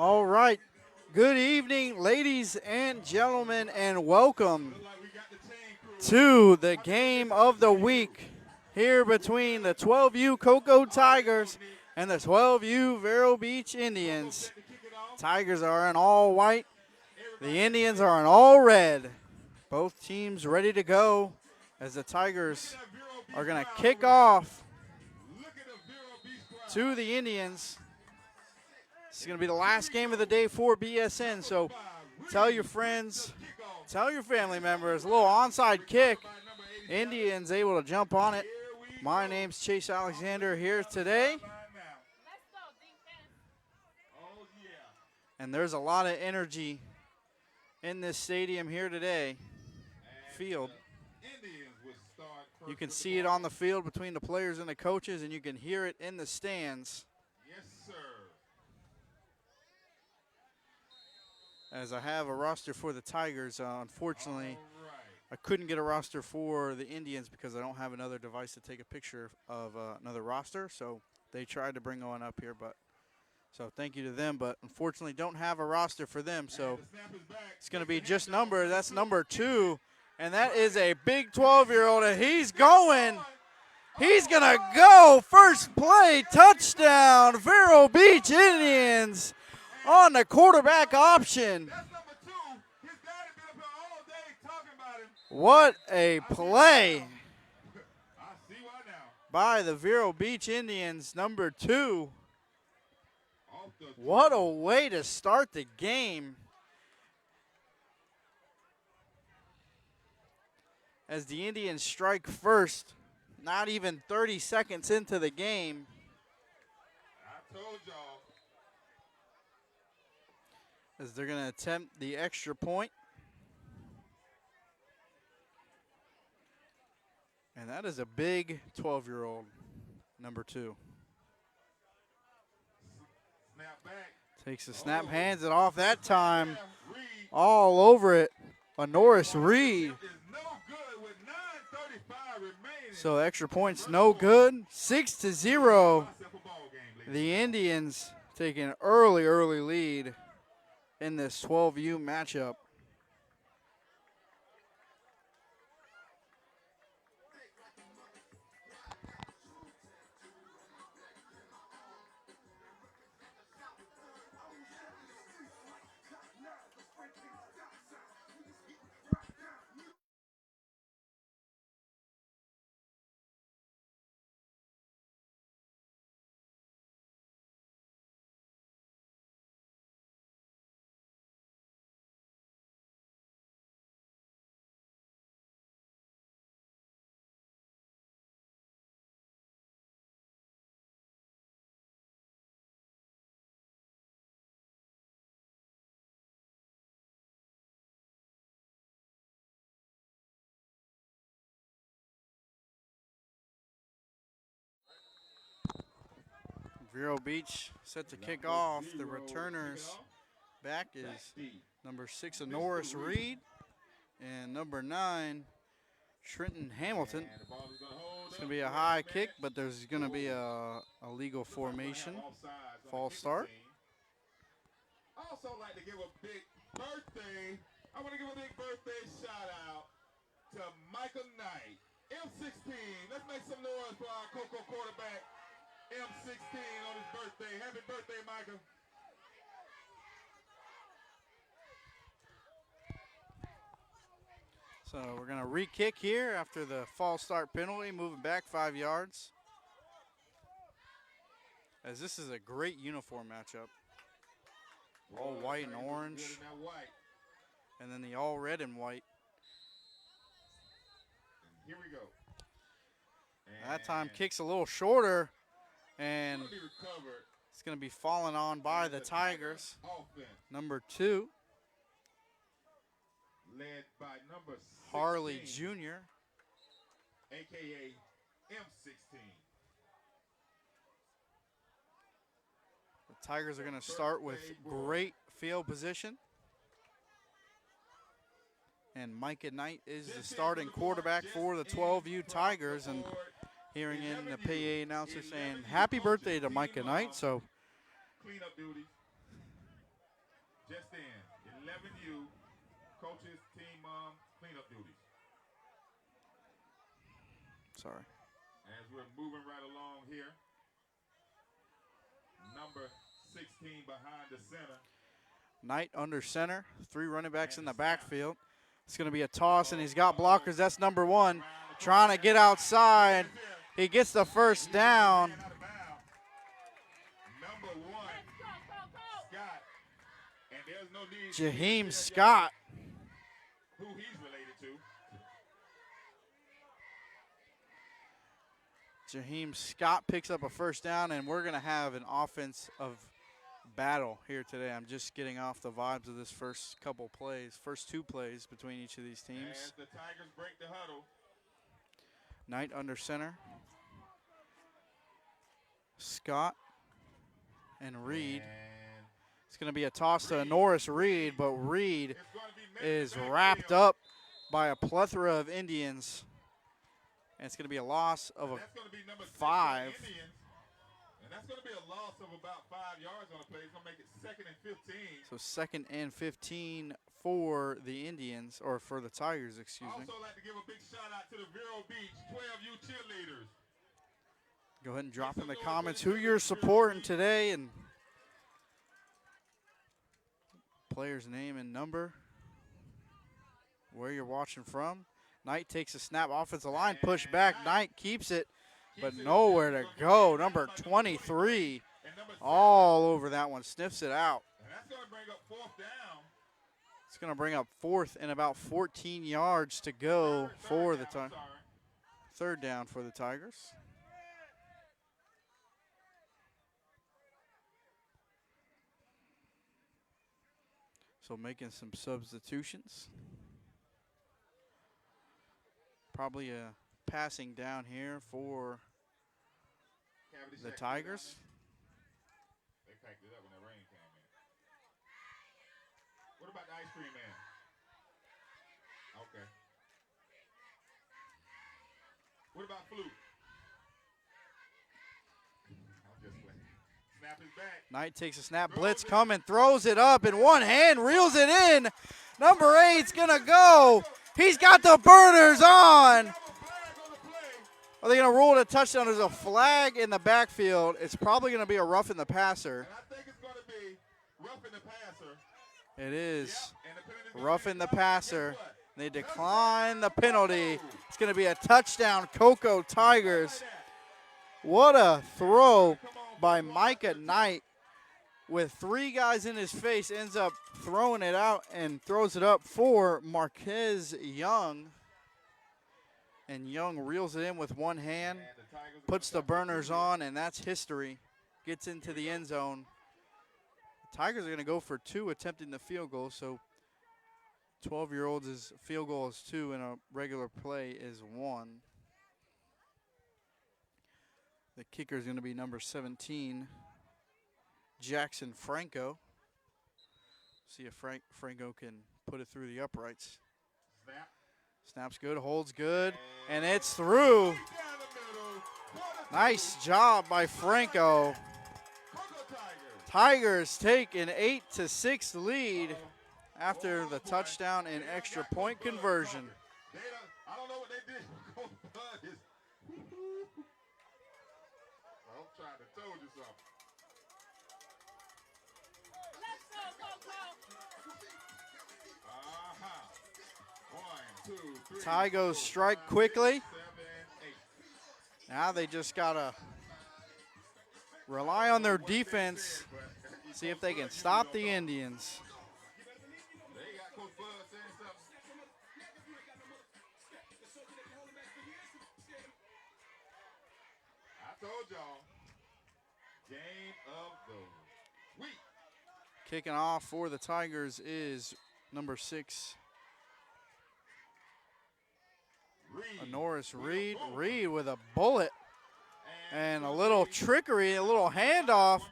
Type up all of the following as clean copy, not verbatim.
All right. Good evening, ladies and gentlemen, and welcome to the game of the week here between the 12U Cocoa Tigers and the 12U Vero Beach Indians. Tigers are in all white. The Indians are in all red. Both teams ready to go as the Tigers are going to kick off to the Indians. This is going to be the last game of the day for BSN, so tell your friends, tell your family members, a little onside kick. Indians able to jump on it. My name's Chase Alexander here today. And there's a lot of energy in this stadium here today. Field. You can see it on the field between the players and the coaches, and you can hear it in the stands. Yes, sir. As I have a roster for the Tigers, unfortunately, I couldn't get a roster for the Indians because I don't have another device to take a picture of another roster. So they tried to bring one up here, but so thank you to them. But unfortunately, don't have a roster for them. So it's going to be just number. That's number 2, and that is a big 12-year-old, and he's going. He's going to go. First play, touchdown, Vero Beach Indians on the quarterback option. What a play by the Vero Beach Indians, number 2. What a way to start the game. As the Indians strike first, not even 30 seconds into the game. I told y'all. As they're going to attempt the extra point. And that is a big 12-year-old, number 2. Snap back. Takes the snap, hands it off that time. All over it. A Norris Reed. So extra points no good. 6-0. The Indians take an early lead in this 12U matchup. Vero Beach set to kick off. The returners back is number 6, Norris Reed, and number 9, Trenton Hamilton. It's going to be a high kick, but there's going to be a legal formation. False start. I also like to give a big birthday. I want to give a big birthday shout out to Michael Knight, M16. Let's make some noise for our Cocoa quarterback, M16, on his birthday. Happy birthday, Michael. So we're going to re-kick here after the false start penalty, moving back 5 yards. As this is a great uniform matchup. All white and orange. And then the all red and white. And here we go. And that time kicks a little shorter, and it's going to be fallen on by the Tigers. Number 2. Led by number 16, Harley Jr. a.k.a. M16. The Tigers are going to start with great field position. And Micah Knight is the starting quarterback for the 12U Tigers. And hearing in the PA announcer saying happy birthday to Micah Knight. So cleanup duties. just in. 11U, coaches, team cleanup duties. Sorry. As we're moving right along here, number 16 behind the center. Knight under center, 3 running backs in the backfield. It's going to be a toss, and he's got blockers. That's number 1, trying to get outside. He gets the first down. Number 1, Scott. And there's no need Jaheim Scott. Who he's related to. Jaheim Scott picks up a first down, and we're going to have an offense of battle here today. I'm just getting off the vibes of this first 2 plays between each of these teams. As the Tigers break the huddle. Knight under center. Scott and Reed. It's going to be a toss to Norris Reed, but Reed is wrapped up by a plethora of Indians. And it's going to be a loss of 5. And that's going to be a loss of about 5 yards on the play. It's going to make it 2nd and 15. So 2nd and 15 for the Indians, or for the Tigers, excuse me. Also like to give a big shout out to the Vero Beach 12U cheerleaders. Go ahead and drop in the comments who you're supporting today, and player's name and number, where you're watching from. Knight takes a snap, offensive line push back. Knight keeps it, but nowhere to go. Number 23 all over that one, sniffs it out. And that's going to bring up 4th down. It's going to bring up 4th and about 14 yards to go for the Tigers. 3rd down for the Tigers. So making some substitutions. Probably a passing down here for the Tigers. They packed it up when the rain came in. What about the ice cream man? Okay. What about Flute? I'm just playing. Snap is back. Knight takes a snap, blitz coming, throws it up in one hand, reels it in. Number 8's gonna go. He's got the burners on. Are they going to rule it a touchdown? There's a flag in the backfield. It's probably going to be a roughing the passer. And I think it's going to be roughing the passer. It is. Yep. Roughing the passer. They decline the penalty. It's going to be a touchdown, Cocoa Tigers. What a throw by Micah Knight. With 3 guys in his face, ends up throwing it out and throws it up for Marquez Young. And Young reels it in with one hand, puts the burners on, and that's history. Gets into the end zone. The Tigers are going to go for 2, attempting the field goal. So 12-year-olds' field goal is 2, and a regular play is 1. The kicker is going to be number 17, Jackson Franco. See if Franco can put it through the uprights. Snap's good, holds good, and it's through. Nice job by Franco. Tigers take an 8-6 lead after the touchdown and extra point conversion. I don't know what they did. I'm trying to tell you something. Tigers strike quickly. Now they just got to rely on their defense, see if they can stop the Indians. I told y'all, game of the week. Kicking off for the Tigers is number 6, Norris Reed. Reed with a bullet and a little trickery, a little handoff.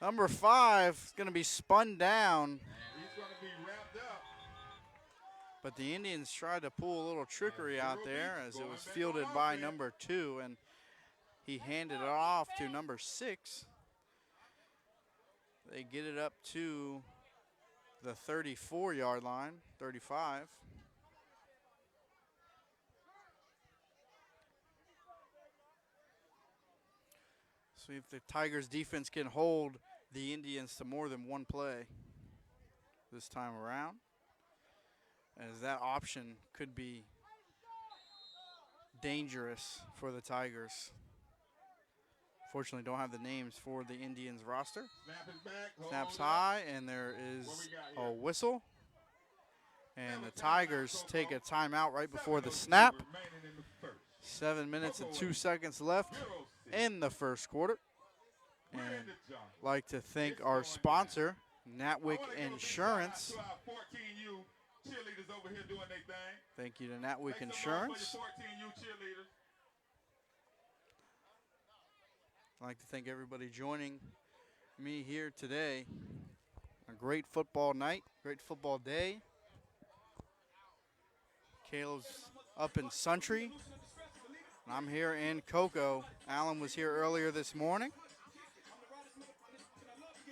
Number 5 is going to be spun down. But the Indians tried to pull a little trickery out there as it was fielded by number 2, and he handed it off to number 6. They get it up to the 34-yard line, 35. See if the Tigers defense can hold the Indians to more than one play this time around, as that option could be dangerous for the Tigers. Fortunately, don't have the names for the Indians roster. Snaps high, and there is a whistle. And the Tigers take a timeout right before the snap. 7 minutes and 2 seconds left in the first quarter. And I'd like to thank our sponsor, Natwick Insurance. Thank you to Natwick Insurance. I'd like to thank everybody joining me here today. A great football night, great football day. Caleb's up in Sundry, and I'm here in Cocoa. Alan was here earlier this morning.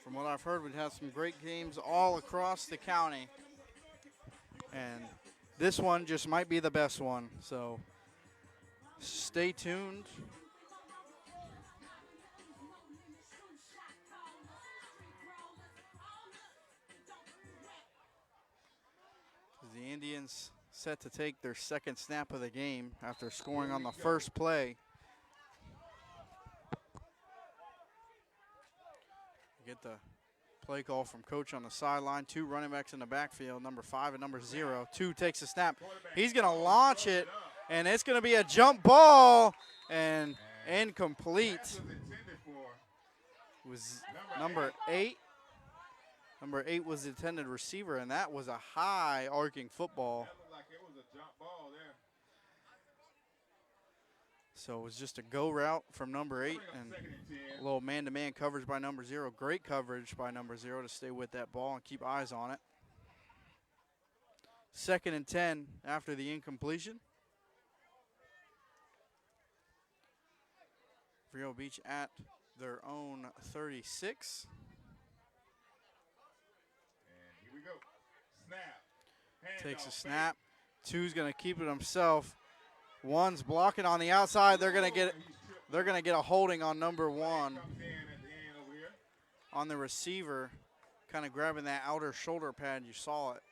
From what I've heard, we've had some great games all across the county. And this one just might be the best one, so stay tuned. The Indians set to take their second snap of the game after scoring on the first play. Get the play call from coach on the sideline. 2 running backs in the backfield, number 5 and number 0. 2 takes a snap. He's going to launch it, and it's going to be a jump ball and incomplete. It was number 8. Number 8 was the intended receiver, and that was a high arcing football. That looked like it was a jump ball there. So it was just a go route from number 8, and a little man-to-man coverage by number 0. Great coverage by number 0 to stay with that ball and keep eyes on it. 2nd and 10 after the incompletion. Vero Beach at their own 36. We go. Snap. Takes a snap. 2's going to keep it himself. 1's blocking on the outside. They're going to get a holding on number 1 on the receiver, kind of grabbing that outer shoulder pad. You saw it,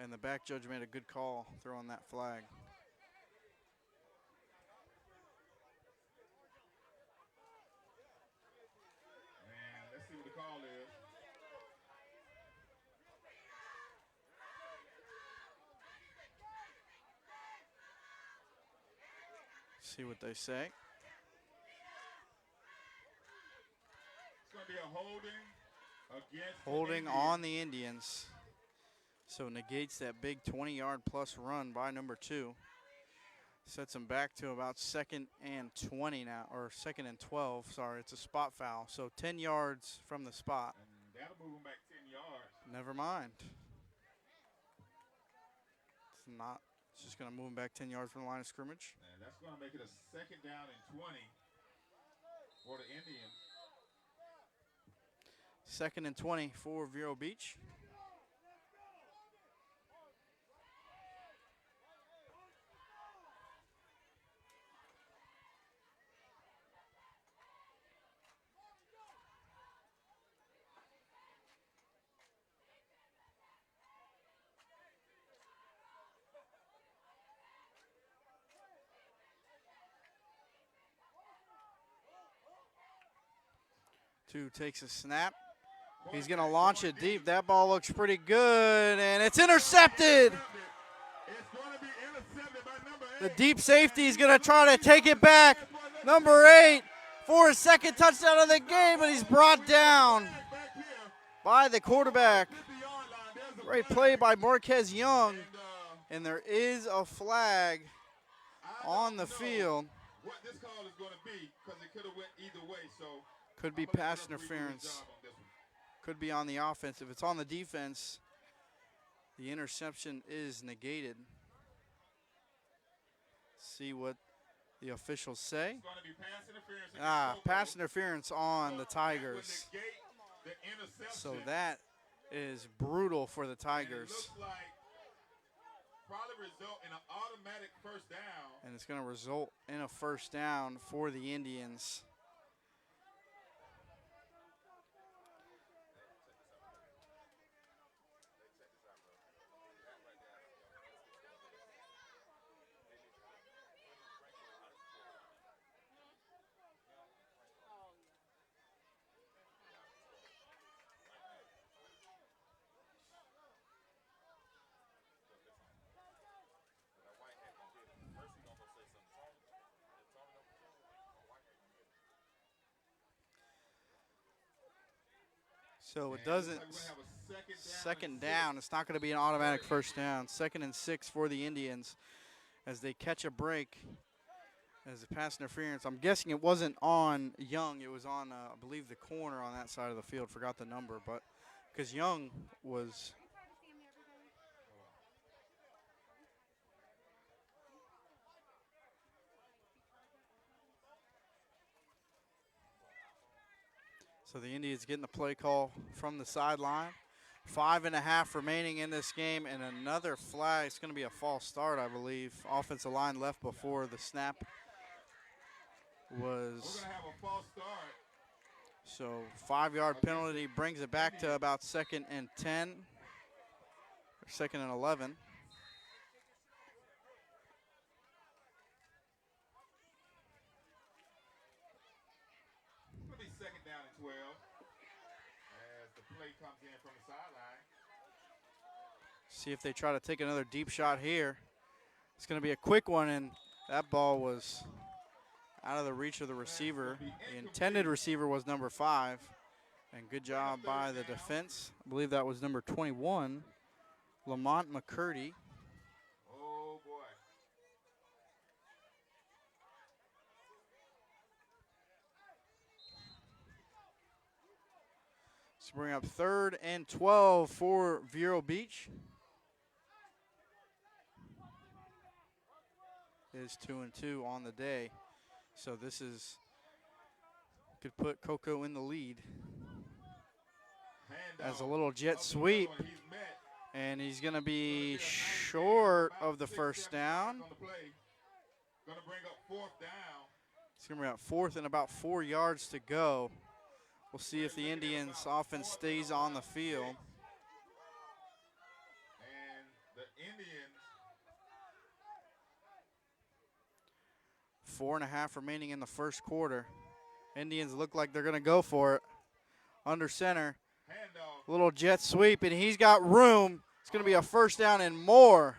and the back judge made a good call throwing that flag. And let's see what the call is. See what they say. It's going to be a holding against Holding on the Indians. So negates that big 20-yard plus run by number 2. Sets them back to about 2nd and 20 now, or 2nd and 12. Sorry, it's a spot foul. So 10 yards from the spot. And that'll move them back 10 yards. Never mind. It's not. It's just going to move them back 10 yards from the line of scrimmage. And that's going to make it a 2nd down and 20 for the Indians. 2nd and 20 for Vero Beach. Two takes a snap. He's going to launch it deep. That ball looks pretty good, and it's intercepted. The deep safety is going to try to take it back. Number 8 for his 2nd touchdown of the game, but he's brought down by the quarterback. Great play by Marquez Young, and there is a flag on the field. What this call is going to be, because it could have went either way, so could be pass interference. Could be on the offense. If it's on the defense, the interception is negated. See what the officials say. It's going to be pass interference Pass interference on the Tigers. So that is brutal for the And it Tigers. looks like probably result in an automatic first down. And it's going to result in a first down for the Indians. So it doesn't. Like we're gonna have a Second down. It's not going to be an automatic first down. 2nd and 6 for the Indians as they catch a break as a pass interference. I'm guessing it wasn't on Young. It was on, I believe, the corner on that side of the field. Forgot the number, but because Young was. So the Indians getting the play call from the sideline. 5.5 remaining in this game, and another flag. It's going to be a false start, I believe. Offensive line left before the snap was. We're gonna have a false start. So 5-yard penalty brings it back to about 2nd and 10, or 2nd and 11. It's gonna be 2nd down and 12 as the play comes in from the sideline. See if they try to take another deep shot here. It's going to be a quick one, and that ball was out of the reach of the receiver. The intended receiver was number 5, and good job by the defense. I believe that was number 21, Lamont McCurdy. Oh boy. So bring up 3rd and 12 for Vero Beach. It is 2-2 on the day. So this is, could put Coco in the lead. As a little jet sweep. And he's going to be short of the first down. Gonna bring up 4th down. It's going to bring up 4th and about 4 yards to go. We'll see if the Indians offense stays on the field. And the Indians. 4.5 remaining in the first quarter. Indians look like they're going to go for it. Under center. Little jet sweep, and he's got room. It's going to be a first down and more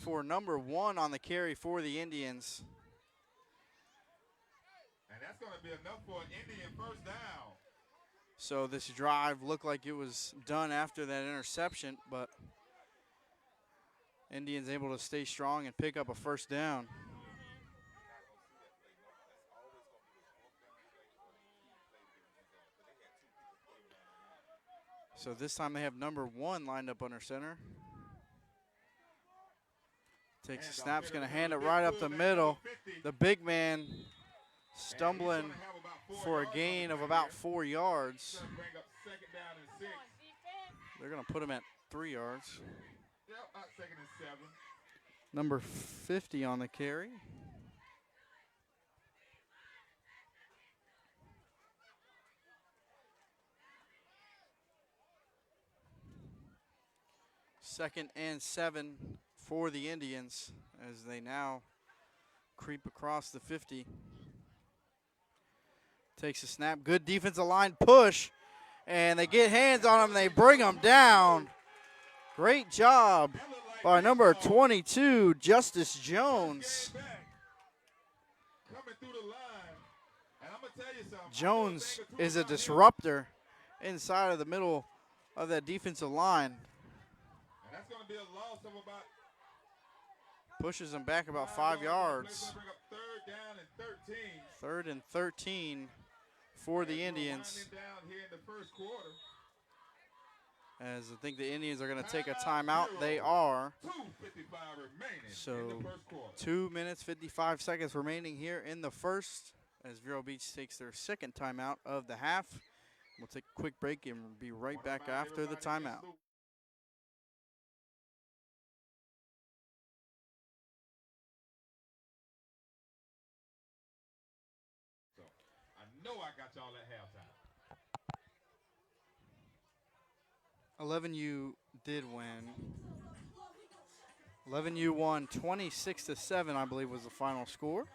for number 1 on the carry for the Indians. And that's going to be enough for an Indian first down. So this drive looked like it was done after that interception, but Indians able to stay strong and pick up a first down. So this time they have number 1 lined up under center. Takes a snap, is going to hand it right up the middle. The big man stumbling for a gain of about 4 yards. They're going to put him at 3 yards. Yep, 2nd and 7. Number 50 on the carry. Second and 7 for the Indians as they now creep across the 50. Takes a snap. Good defensive line push. And they get hands on him. They bring him down. Great job by number 22, Justice Jones. Jones is a disruptor inside of the middle of that defensive line. And that's going to be a loss of about. Pushes him back about 5 yards. Bring up 3rd down and 13. 3rd and 13 for the Indians. Down here in the first quarter. As I think the Indians are going to take a timeout. They are. 2:55 remaining So in the first quarter. 2 minutes, 55 seconds remaining here in the first as Vero Beach takes their 2nd timeout of the half. We'll take a quick break and be right back after the timeout. So I know I got y'all at halftime. 11U did win. 11U won 26-7, I believe was the final score.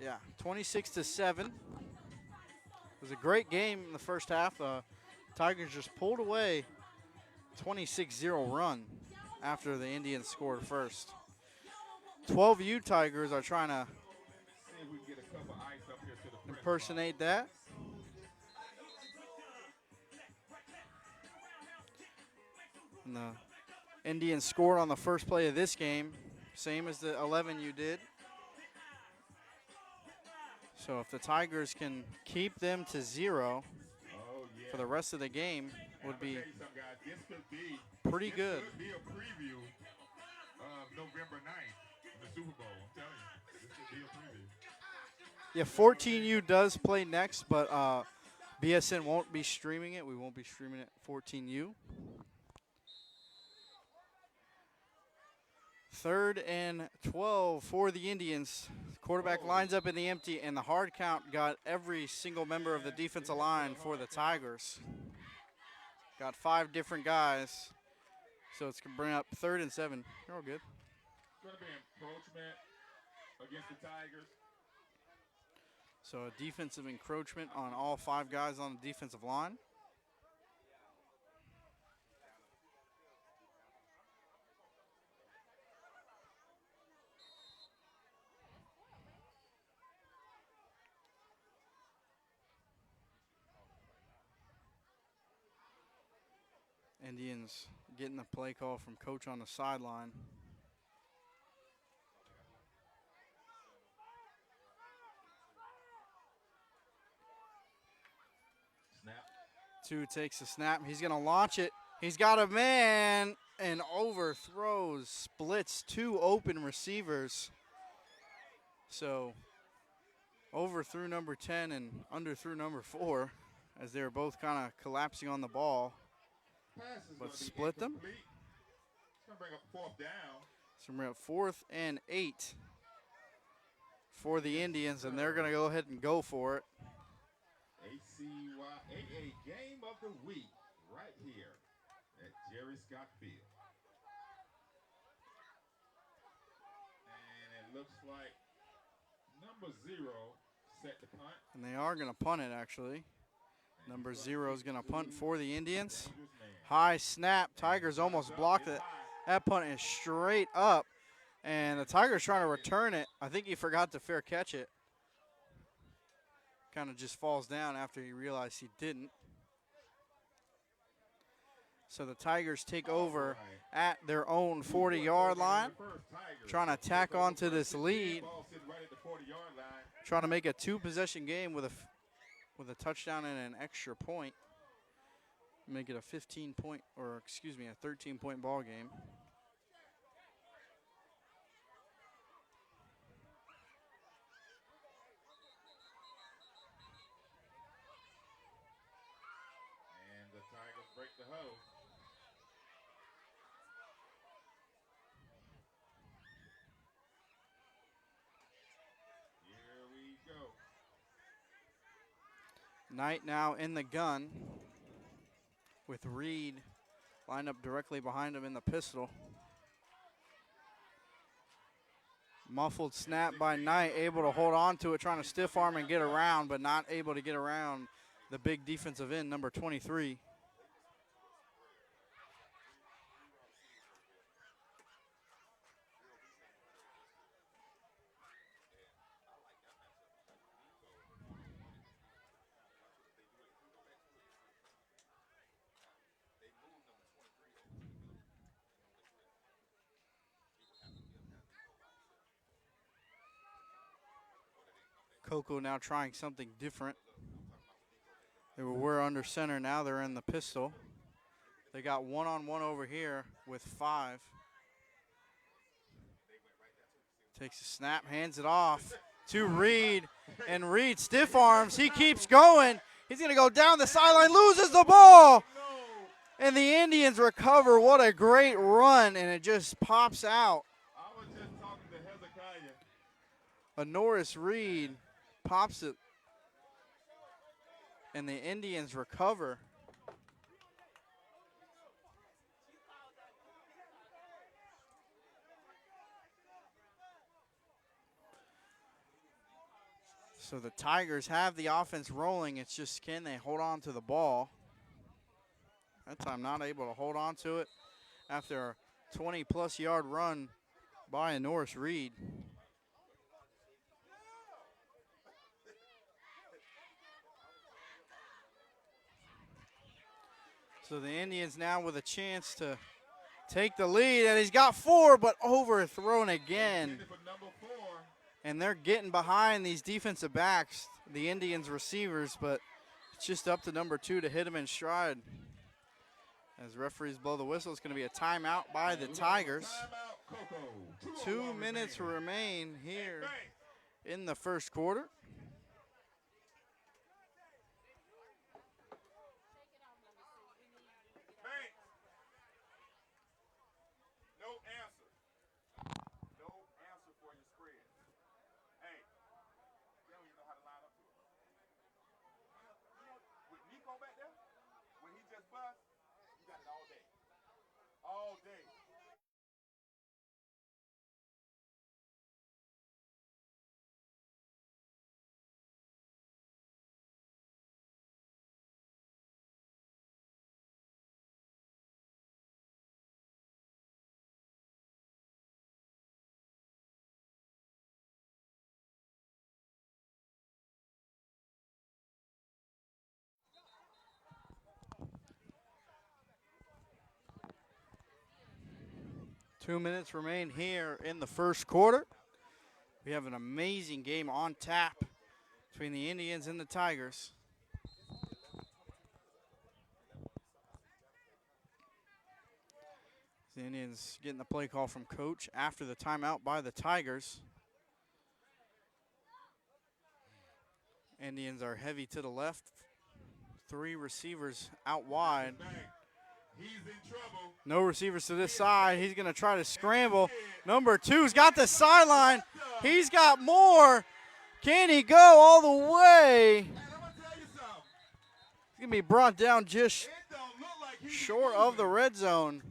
Yeah, 26-7. It was a great game in the first half. Tigers just pulled away 26-0 run after the Indians scored first. 12U Tigers are trying to See if we can get a cup of ice up here to the press impersonate that. And the Indians scored on the first play of this game, same as the 11U did. So if the Tigers can keep them to 0 for the rest of the game, would be pretty good. This could be a preview of November 9th, the Super Bowl. I'm telling you, this could be a preview. Yeah, 14U does play next, but BSN won't be streaming it. We won't be streaming it 14U. 3rd and 12 for the Indians. Quarterback lines up in the empty, and the hard count got every single member of the defensive line for the Tigers. Got 5 different guys. So it's going to bring up 3rd and 7. You're all good. It's going to be encroachment against the Tigers. So a defensive encroachment on all 5 guys on the defensive line. Indians getting the play call from coach on the sideline. Snap. 2 takes the snap. He's going to launch it. He's got a man and overthrows, splits 2 open receivers. So overthrew number 10 and underthrew number 4 as they were both kind of collapsing on the ball. But split them. It's going to bring up 4th down. So we're at 4th and 8 for the Indians, and they're going to go ahead and go for it. ACYAA Game of the Week right here at Jerry Scott Field. And it looks like number 0 set the punt. And they are going to punt it, actually. Number 0 is going to punt for the Indians. High snap. Tigers almost blocked it. That punt is straight up. And the Tigers trying to return it. I think he forgot to fair catch it. Kind of just falls down after he realized he didn't. So the Tigers take over at their own 40-yard line. Trying to tack onto this lead. Trying to make a 2-possession game with a touchdown and an extra point. Make it a 15-point, or excuse me, a 13-point ball game. And the Tigers break the huddle. Here we go. Knight now in the gun with Reed lined up directly behind him in the pistol. Muffled snap by Knight, able to hold on to it, trying to stiff arm and get around, but not able to get around the big defensive end, number 23. Coco now trying something different. They were under center, now they're in the pistol. They got one-on-one over here with 5. Takes a snap, hands it off to Reed, and Reed stiff arms. He keeps going. He's going to go down the sideline, loses the ball. No. And the Indians recover. What a great run, and it just pops out. I was just talking to Hezekiah. A Norris Reed pops it, and the Indians recover. So the Tigers have the offense rolling. It's just can they hold on to the ball? That time not able to hold on to it after a 20-plus yard run by a Norris Reed. So the Indians now with a chance to take the lead, and he's got 4, but overthrown again. Intended for number 4. And they're getting behind these defensive backs, the Indians receivers, but it's just up to number 2 to hit him in stride. As referees blow the whistle, it's going to be a timeout by the Tigers. Timeout, Coco. 2 minutes remain here in the first quarter. Banks. No answer. No answer for your spread. Hey, you don't even know how to line up to it. With Nico back there, when he just bust, you got it all day. All day. Two minutes remain here in the first quarter. We have an amazing game on tap between the Indians and the Tigers. The Indians getting the play call from coach after the timeout by the Tigers. Indians are heavy to the left. 3 receivers out wide. He's in trouble. No receivers to this side. He's going to try to scramble. Number 2's got the sideline. He's got more. Can he go all the way? And I'm going to tell you something. He's going to be brought down just It don't look like he's short of the red zone.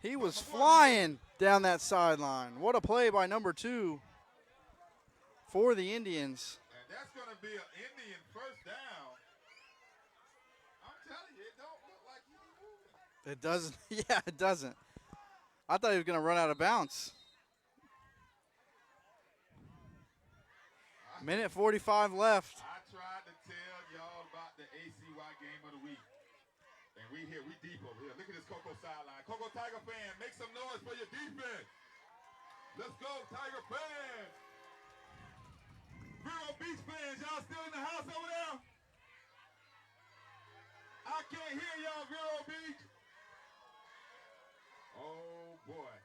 He was flying down that sideline. What a play by number 2 for the Indians. And that's going to be an Indian first down. I'm telling you, it don't look like he's moving. It doesn't. Yeah, it doesn't. I thought he was going to run out of bounds. Minute 45 left. I tried to tell y'all about the ACY game of the week. And we deep over here. Look at this Coco sideline. Coco Tiger fan, make some noise for your defense. Let's go, Tiger fans. Vero Beach fans, y'all still in the house over there? I can't hear y'all, Vero Beach. Oh, boy.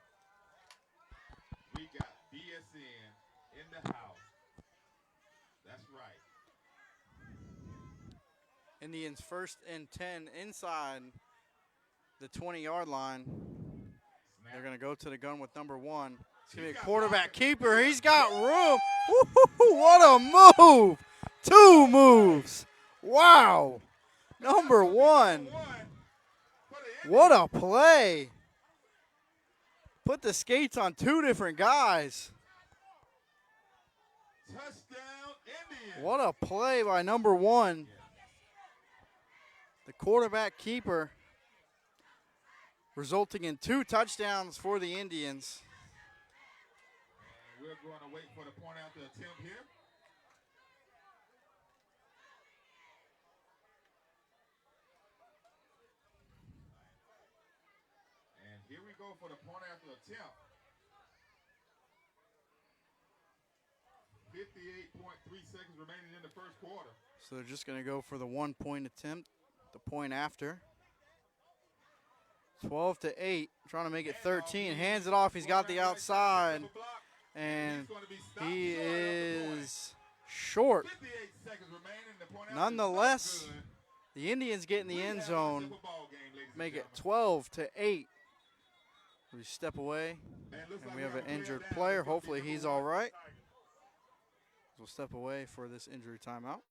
We got BSN in the house. That's right. Indians first and 10 inside the 20-yard line. They're going to go to the gun with number 1. It's going to be a quarterback keeper. He's got room. Woo-hoo-hoo, what a move. 2 moves. Wow. Number 1. What a play. Put the skates on 2 different guys. Touchdown, Indians. What a play by number 1. The quarterback keeper, resulting in 2 touchdowns for the Indians. And we're going to wait for the point after attempt here. And here we go for the point after attempt. 58.3 seconds remaining in the first quarter. So they're just going to go for the 1-point attempt, the point after. 12-8, trying to make it 13. Hands it off. He's got the outside, and he is short. 58 seconds remaining. The point out is Nonetheless, no good. the Indians get in the We end have zone, ourselves a ball game, ladies and make it gentlemen. 12-8. We step away, looks and like we have an a injured down. player. It's gonna be Hopefully number he's 1 all for the right. Tigers. We'll step away for this injury timeout.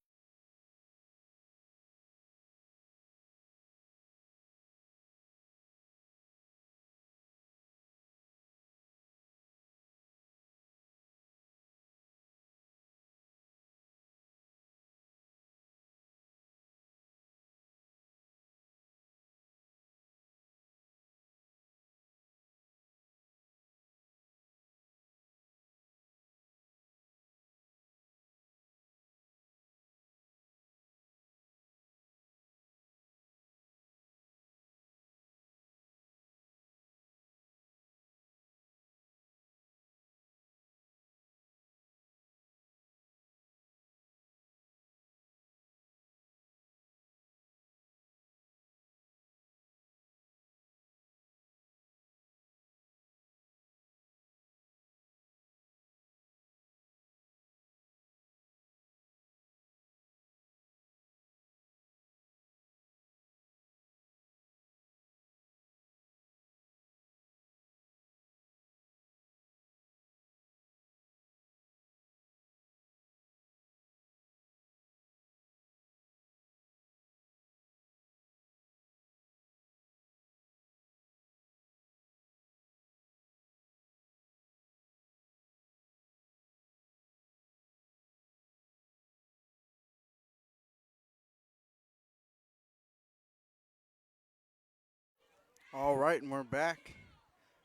All right, and we're back.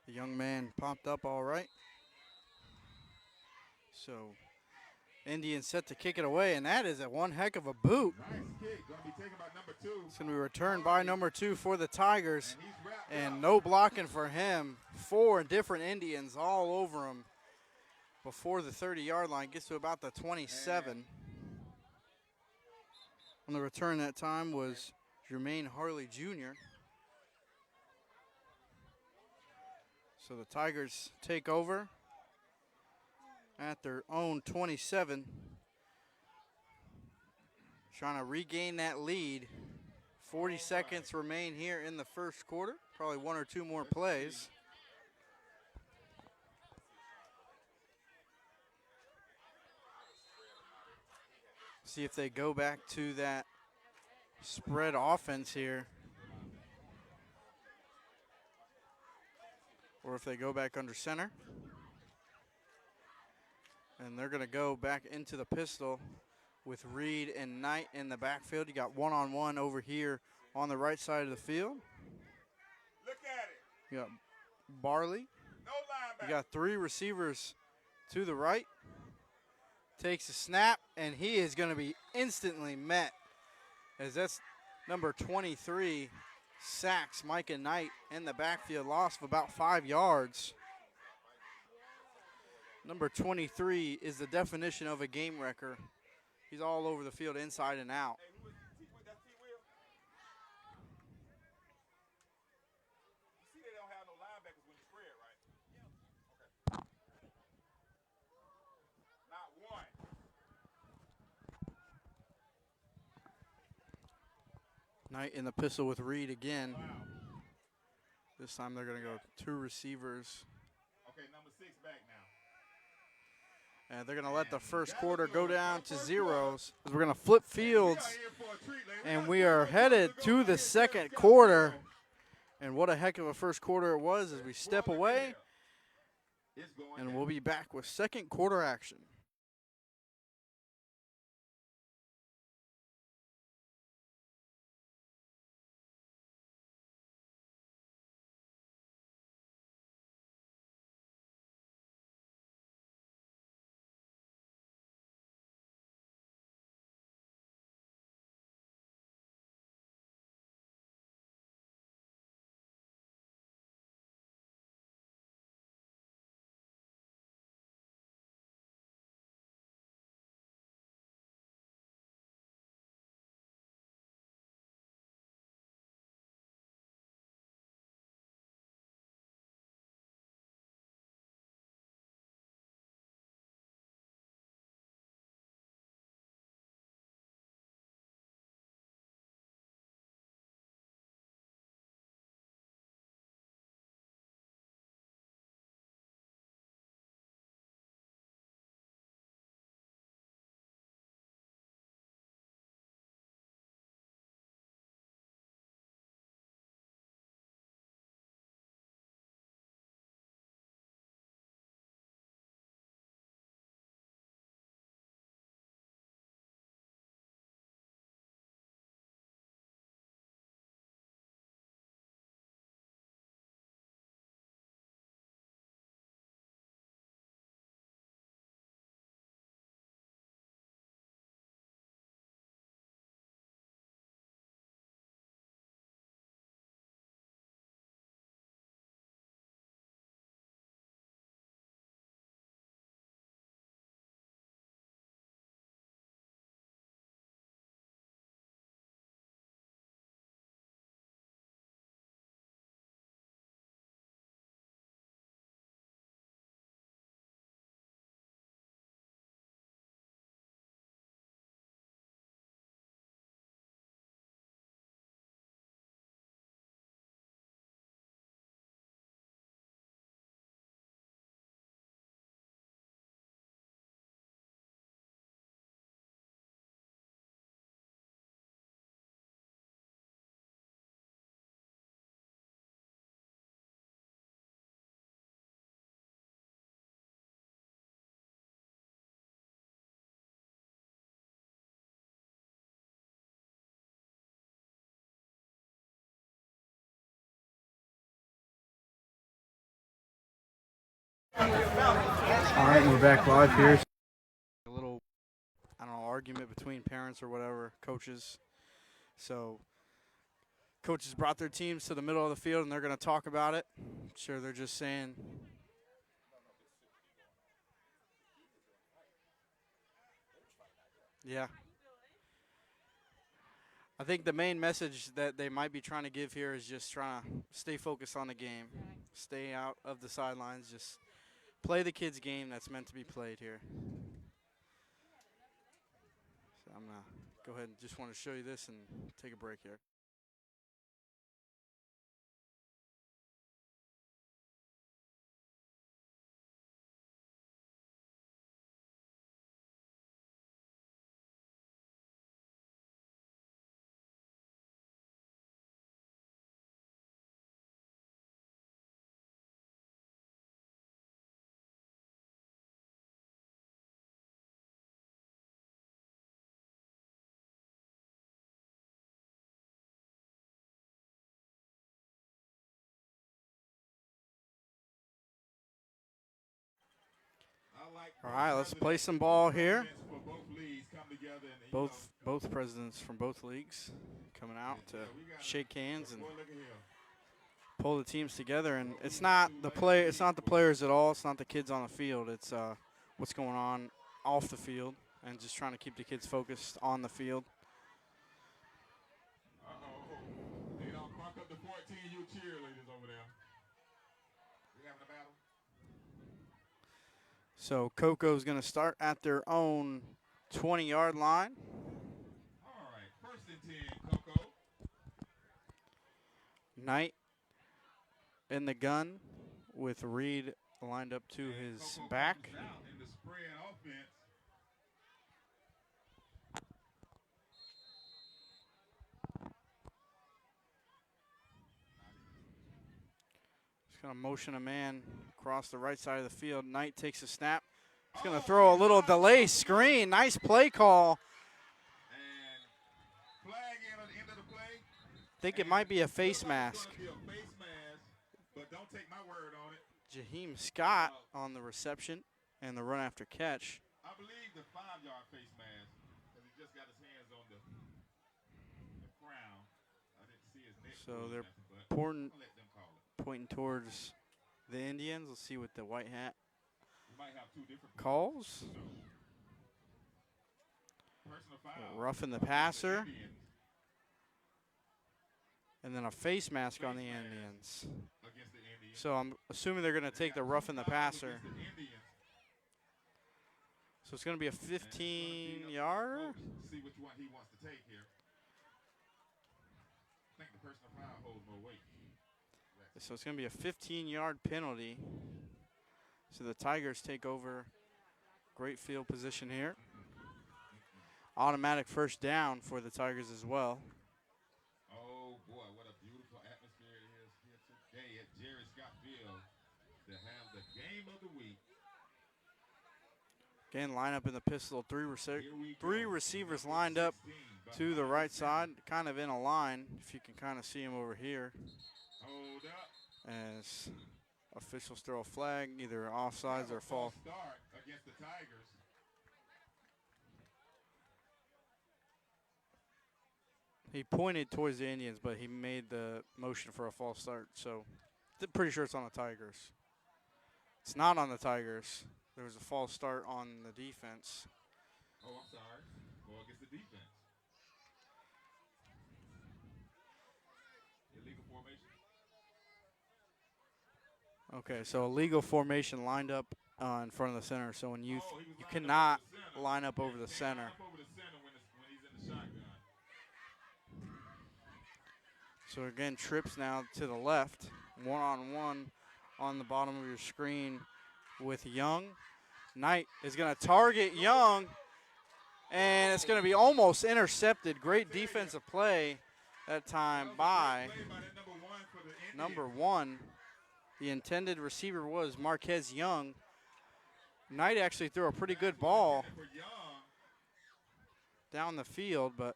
The young man popped up all right. So, Indians set to kick it away, and that is a one heck of a boot. Nice kick. Going to be taken by number 2. It's going to be returned by number 2 for the Tigers. And he's wrapped And up. no blocking for him. 4 different Indians all over him before the 30-yard line. Gets to about the 27. On the return that time was Jermaine Harley Jr. So the Tigers take over at their own 27. Trying to regain that lead. 40 seconds remain here in the first quarter. Probably 1 or 2 more plays. See if they go back to that spread offense here. Or if they go back under center. And they're going to go back into the pistol with Reed and Knight in the backfield. You got one-on-one over here on the right side of the field. Look at it. You got Barley. No linebacker. You got 3 receivers to the right. Takes a snap, and he is going to be instantly met, as that's number 23, sacks Micah Knight in the backfield, loss of about 5 yards. Number 23 is the definition of a game wrecker. He's all over the field, inside and out. Hey, who is that's T-Will? You see they don't have no linebackers when you spread, right? Okay. Not one. Knight in the pistol with Reed again. Wow. This time they're going to go 2 receivers. Okay, number 6 back now. And they're going to let the first quarter go down to zeros. We're going to flip fields, and we are headed to the second quarter. And what a heck of a first quarter it was as we step away. And we'll be back with second quarter action. All right, we're back live here. A little, I don't know, argument between parents or whatever, coaches. So, coaches brought their teams to the middle of the field and they're going to talk about it. Sure, they're just saying. Yeah. I think the main message that they might be trying to give here is just trying to stay focused on the game, stay out of the sidelines, just play the kids' game that's meant to be played here. So I'm going to go ahead and just want to show you this and take a break here. All right, let's play some ball here. Both presidents from both leagues coming out to shake hands and pull the teams together. And it's not the players at all. It's not the kids on the field. It's what's going on off the field and just trying to keep the kids focused on the field. They don't crunk up the 14U cheerleaders over there. We having a battle? So Coco's going to start at their own 20-yard line. All right, 1st and 10, Coco. Knight in the gun with Reed lined up to his Coco back. out in the spread offense. He's going to motion a man across the right side of the field. Knight takes a snap. He's going to throw a little delay screen. Nice play call. And flag in at the end of the play. I think it might be a face mask. It's going to be a face mask, but don't take my word on it. Jaheim Scott on the reception and the run after catch. I believe the 5-yard face mask because he just got his hands on the crown. I didn't see his neck. So they're pointing towards the Indians. Let's see what the white hat calls. Roughing the passer. And then a face mask on the Indians. So I'm assuming they're going to take the roughing the passer. So it's going to be a 15-yarder. See which one he wants to take here. I think the personal foul holds more weight. So it's going to be a 15-yard penalty. So the Tigers take over. Great field position here. Automatic first down for the Tigers as well. Oh, boy, what a beautiful atmosphere it is here today at Jerry Scott Field to have the game of the week. Again, line up in the pistol. Three receivers lined up to the right side, kind of in a line, if you can kind of see them over here. Hold up. As officials throw a flag, either offsides or fall. Start against the Tigers. He pointed towards the Indians, but he made the motion for a false start. So pretty sure it's on the Tigers. It's not on the Tigers. There was a false start on the defense. Oh, I'm sorry. Go against the defense. Illegal formation. Okay, so illegal formation lined up in front of the center. So when you cannot line up over the center. Line up over the center when he's in the shotgun. So again, trips now to the left, one-on-one on the bottom of your screen with Young. Knight is going to target Young, and it's going to be almost intercepted. Great defensive play that time by number 1. The intended receiver was Marquez Young. Knight actually threw a pretty good ball down the field, but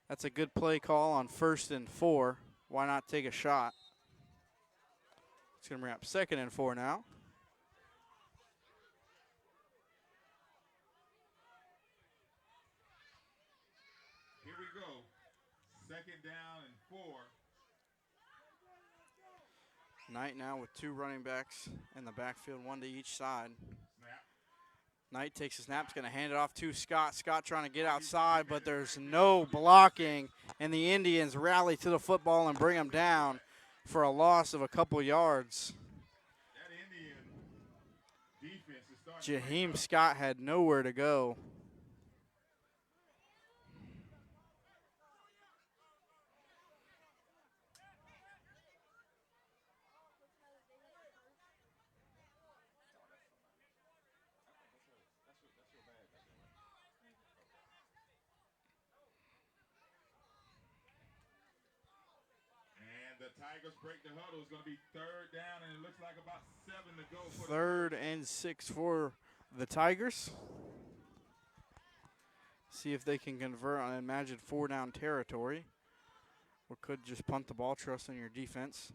that's a good play call on 1st and 4. Why not take a shot? It's going to bring up 2nd and 4 now. Here we go. 2nd down and 4. Knight now with 2 running backs in the backfield, 1 to each side. Snap. Knight takes a snap, is going to hand it off to Scott. Scott trying to get outside, but there's no blocking, and the Indians rally to the football and bring him down for a loss of a couple yards. That Indian defense is starting to Jaheim break up. Scott had nowhere to go. And the Tigers break the huddle. It's going to be 3rd down, and it looks like about 7 to go. For 3rd and 6 for the Tigers. See if they can convert on imagined 4-down territory, or could just punt the ball, trust in your defense.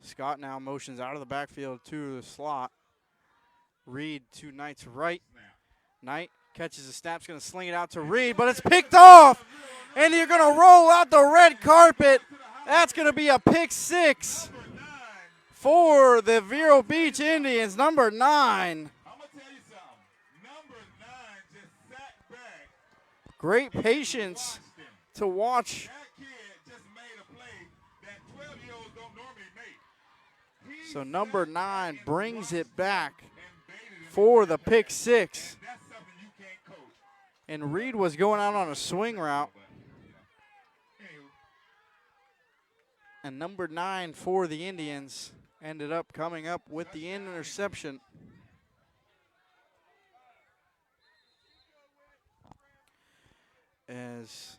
Scott now motions out of the backfield to the slot. Reed to Knight's right. snap. Knight catches the snap, going to sling it out to Reed, but it's picked off, and you're going to roll out the red carpet. That's going to be a pick 6 Number 9. for the Vero Beach Indians, number 9. I'm going to tell you something. Number 9 just sat back. Great patience Watched him. to watch. That kid just made a play that 12-year-olds don't normally make. He So number sat 9 and brings watched it back him and baited him for into the that pick pass. 6. And that's something you can't coach. And Reed was going out on a swing route. But, anywho, And number 9 for the Indians ended up coming up with the interception. As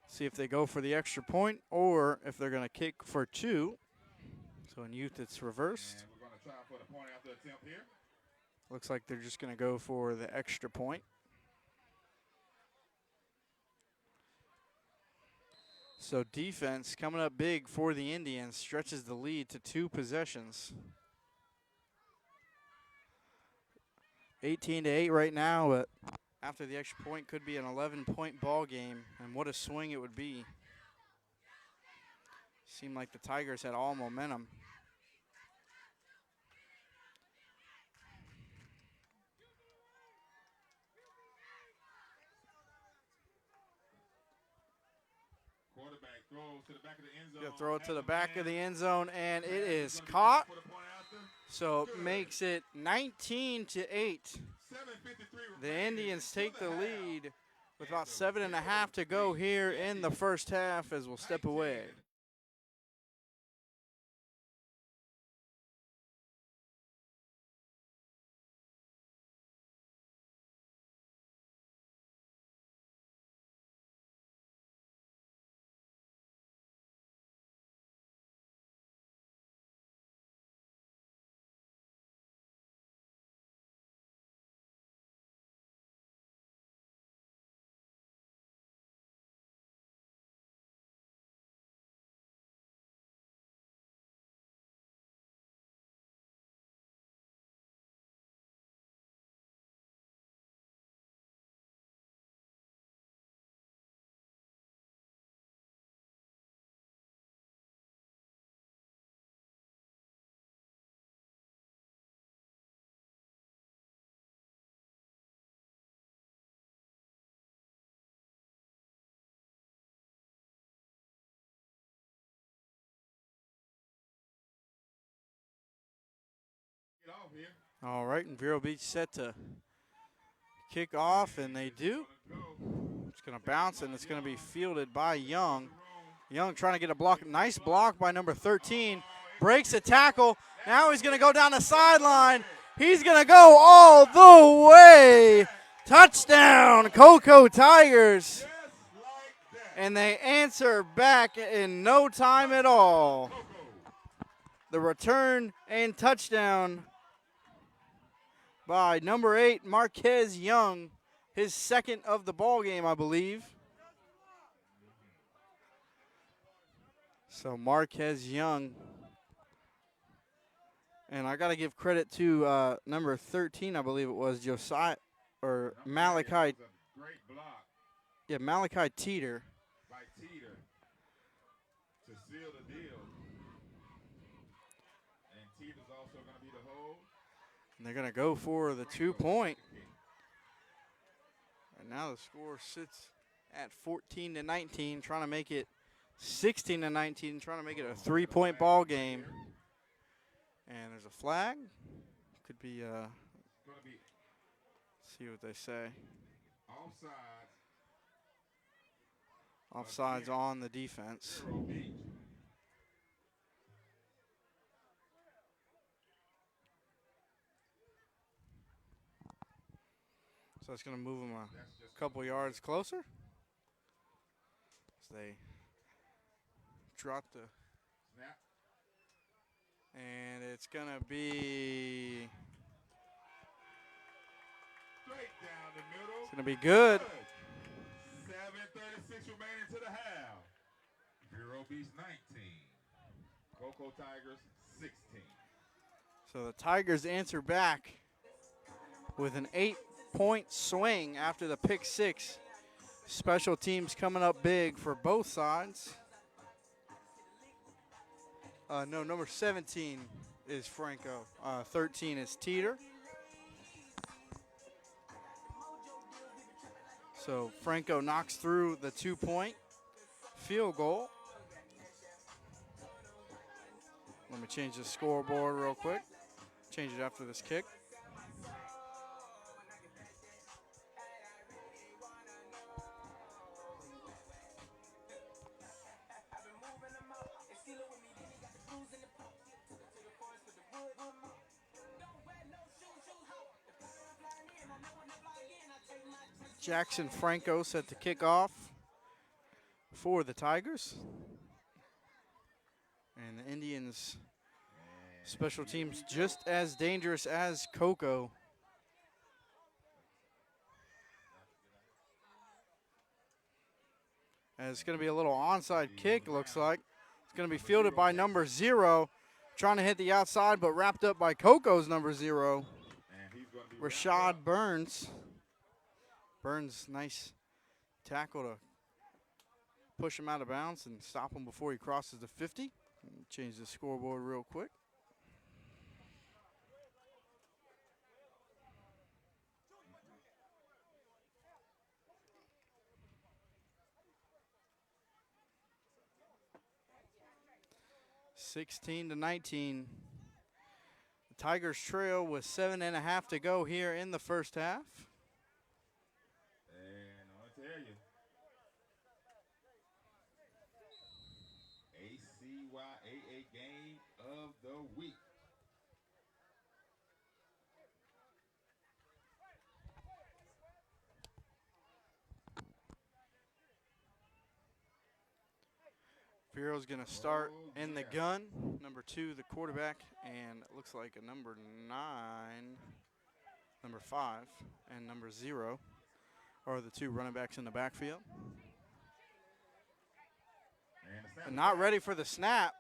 see if they go for the extra point or if they're going to kick for 2. So in youth it's reversed. and we're going to try for the point after attempt here. Looks like they're just going to go for the extra point. So defense coming up big for the Indians, stretches the lead to 2 possessions. 18-8 right now, but after the extra point could be an 11-point ball game, and what a swing it would be. Seemed like the Tigers had all momentum. Quarterback throws to the back of the end zone. Gonna throw it to Has the a back man. of the end zone, and it Pass is gonna be caught. for the point after. So it makes it 19-8. 7:53 The remaining Indians in take the half. lead with about 7.5 to go here in the first half as we'll step away. Get off here. All right, and Vero Beach set to kick off, and they do. It's going to bounce, and it's going to be fielded by Young. Young trying to get a block. Nice block by number 13. Breaks a tackle. Now he's going to go down the sideline. He's going to go all the way. Touchdown, Cocoa Tigers. Just like that. And they answer back in no time at all. Coco. The return and touchdown by number 8, Marquez Young, his second of the ball game, I believe. So Marquez Young And I got to give credit to number 13, I believe it was, Josiah, or Number 8, Malachi. that was a great block Yeah, Malachi Teeter. by Teeter to seal the deal. And Teeter's also going to be the hold. And they're going to go for the Franco, 2-point. second kick. And now the score sits at 14-19, trying to make it 16-19, trying to make it a 3-point ball game. And there's a flag. Could be, It's going to be see what they say. offside. Offsides on the defense. Vero Beach. So that's going to move them That's just a couple yards closer. As they drop the, snap. and it's going to be, Straight down the middle. it's going to be good. 7:36 remaining to the half. Vero Beach 19. Cocoa Tigers 16. So the Tigers answer back with an 8-point swing after the pick six. Special teams coming up big for both sides. No, number 17 is Franco. 13 is Teeter. So Franco knocks through the 2-point field goal. Let me change the scoreboard real quick. Change it after this kick. Jackson Franco set to kick off for the Tigers. And the Indians special teams just as dangerous as Coco. And it's going to be a little onside kick, looks like. It's going to be fielded by number 0. Trying to hit the outside, but wrapped up by Coco's number 0. Rashad Burns. Burns, nice tackle to push him out of bounds and stop him before he crosses the 50. Change the scoreboard real quick. (16-19). The Tigers trail with 7.5 to go here in the first half. And I'm going to tell you, ACYAA game of the week. Vero's going to start in the gun. Number 2, the quarterback, and it looks like a number 9, number 5, and number 0 are the 2 running backs in the backfield. And not ready for the snap.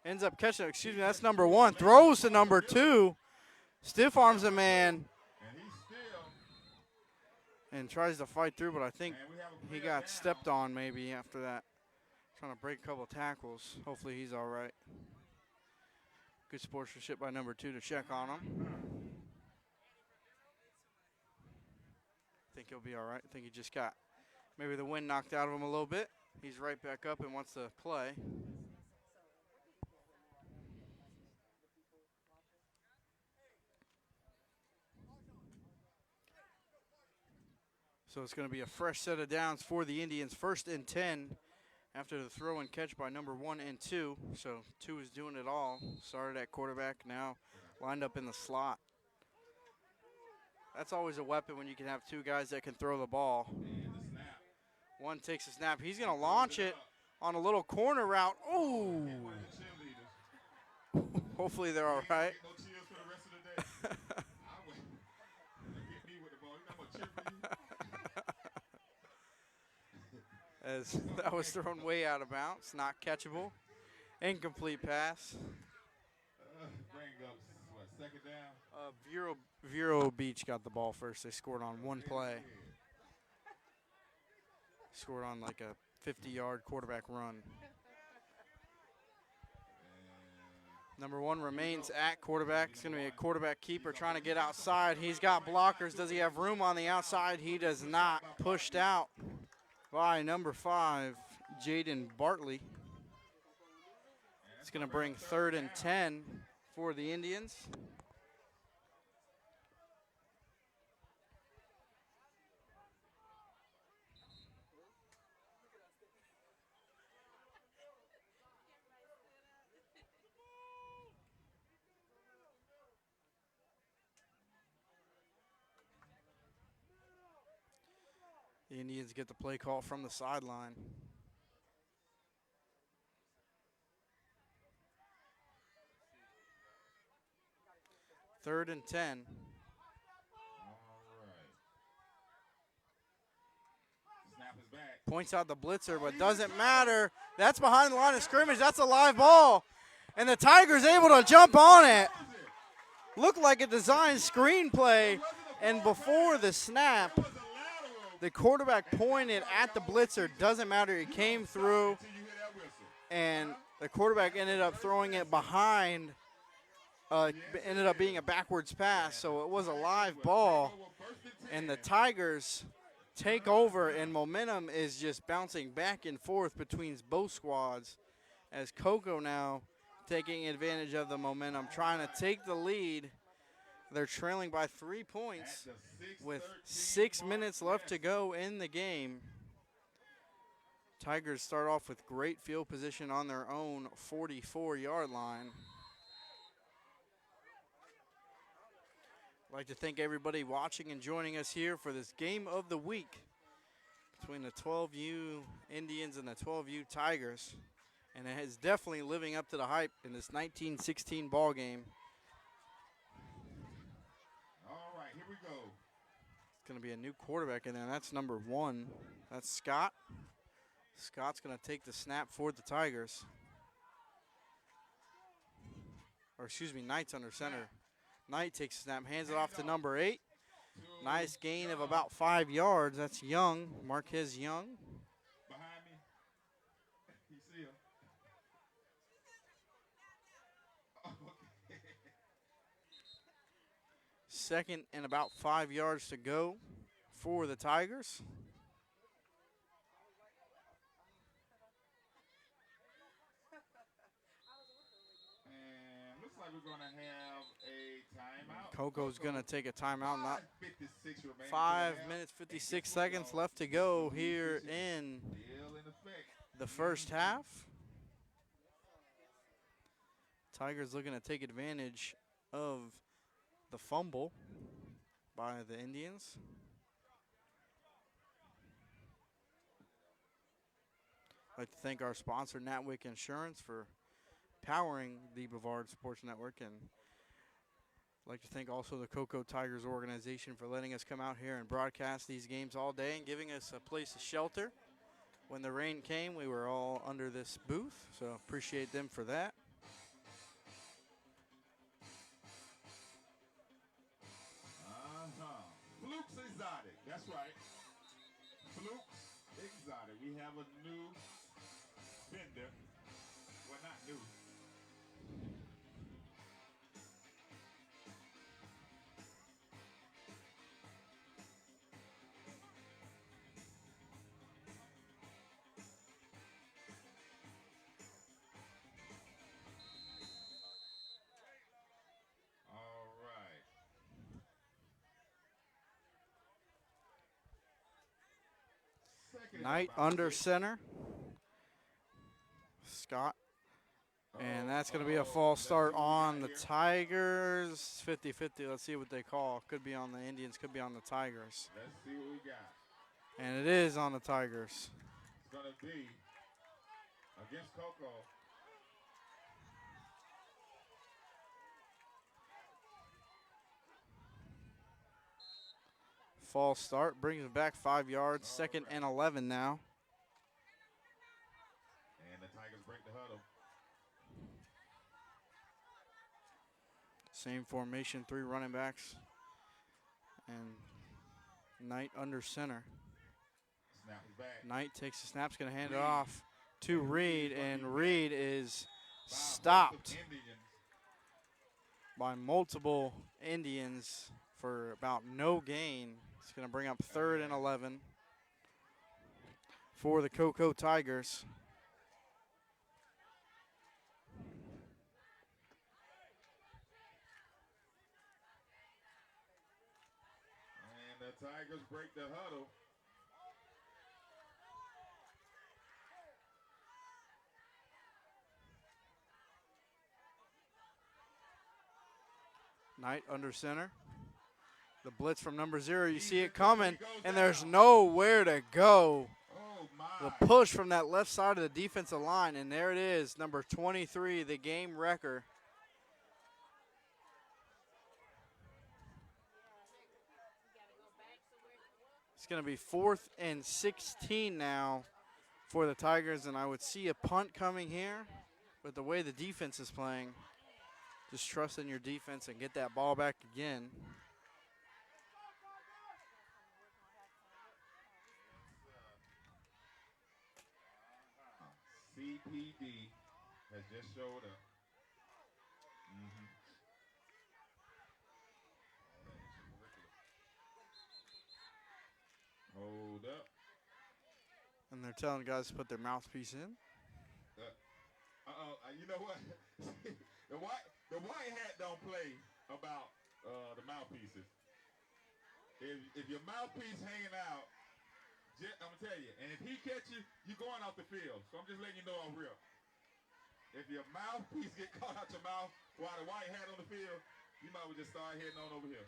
Ends up catching it. Excuse me, that's number 1. Throws to number 2. Stiff arms a man. And tries to fight through, but I think he got stepped on maybe after that. Trying to break a couple tackles. Hopefully he's all right. Good sportsmanship by number 2 to check on him. Think he'll be all right. I think he just got maybe the wind knocked out of him a little bit. He's right back up and wants to play. So it's going to be a fresh set of downs for the Indians. 1st and 10 after the throw and catch by number 1 and 2. So 2 is doing it all. Started at quarterback, now lined up in the slot. That's always a weapon when you can have 2 guys that can throw the ball. One takes a snap. He's going to launch it on a little corner route. Oh! Hopefully they're all right. As that was thrown way out of bounds, not catchable. Incomplete pass. Bring up, Vero Beach got the ball first. They scored on one play. Scored on like a 50-yard quarterback run. Number 1 remains at quarterback. It's going to be a quarterback keeper trying to get outside. He's got blockers. Does he have room on the outside? He does not. Pushed out by number 5, Jaden Bartley. It's going to bring 3rd and 10 for the Indians. The Indians get the play call from the sideline. Third and 10. Points out the blitzer, but doesn't matter. That's behind the line of scrimmage. That's a live ball. And the Tigers able to jump on it. Looked like a design screenplay. And before the snap, the quarterback pointed at the blitzer. Doesn't matter. He came through. And the quarterback ended up throwing it behind. Ended up being a backwards pass. So it was a live ball. And the Tigers take over, and momentum is just bouncing back and forth between both squads as Cocoa now taking advantage of the momentum, trying to take the lead. They're trailing by 3 points with 6 minutes left to go in the game. Tigers start off with great field position on their own 44-yard line. I'd like to thank everybody watching and joining us here for this game of the week between the 12U Indians and the 12U Tigers. And it is definitely living up to the hype in this 1916 ball game. All right, here we go. It's going to be a new quarterback in there. That's number 1. That's Scott. Scott's going to take the snap for the Tigers. Or excuse me, Knight's under center. Knight takes the snap, hands it off to number 8. Nice gain of about 5 yards. That's Young, Marquez Young. Behind me. You see him? Okay. 2nd and about 5 yards to go for the Tigers. And looks like we're going to have a timeout. Coco's going to take a timeout. Not 5:56 remaining. 5 minutes, 56 seconds left to go here in the first half. Tigers looking to take advantage of the fumble by the Indians. I'd like to thank our sponsor, Natwick Insurance, for powering the Brevard Sports Network, and I'd like to thank also the Cocoa Tigers organization for letting us come out here and broadcast these games all day and giving us a place to shelter. When the rain came, we were all under this booth, so appreciate them for that. Fluke's Exotic, that's right. Fluke's Exotic. We have a new vendor. Well, not new. Knight under center. Scott. And that's going to be a false start on the Tigers. 50-50. Let's see what they call. Could be on the Indians, could be on the Tigers. Let's see what we got. And it is on the Tigers. It's going to be against Cocoa. False start, brings it back 5 yards. 2nd and 11 now. And the Tigers break the huddle. Same formation, 3 running backs. And Knight under center. Snap is back. Knight takes the snap, going to hand it off to Reed, and Reed is stopped by multiple Indians for about no gain. It's going to bring up 3rd and 11 for the Cocoa Tigers. And the Tigers break the huddle. Knight under center. The blitz from number 0, you see it coming, and there's nowhere to go. Oh my. The push from that left side of the defensive line, and there it is, number 23, the game wrecker. It's going to be 4th and 16 now for the Tigers, and I would see a punt coming here, but the way the defense is playing, just trust in your defense and get that ball back again. CPD has just showed up. Hold up. And they're telling guys to put their mouthpiece in. You know what? the white hat don't play about the mouthpieces. If your mouthpiece hanging out, I'm gonna tell you. And if he catch you, you going off the field. So I'm just letting you know I'm real. If your mouthpiece get caught out your mouth while the white hat on the field, you might as well just start heading on over here.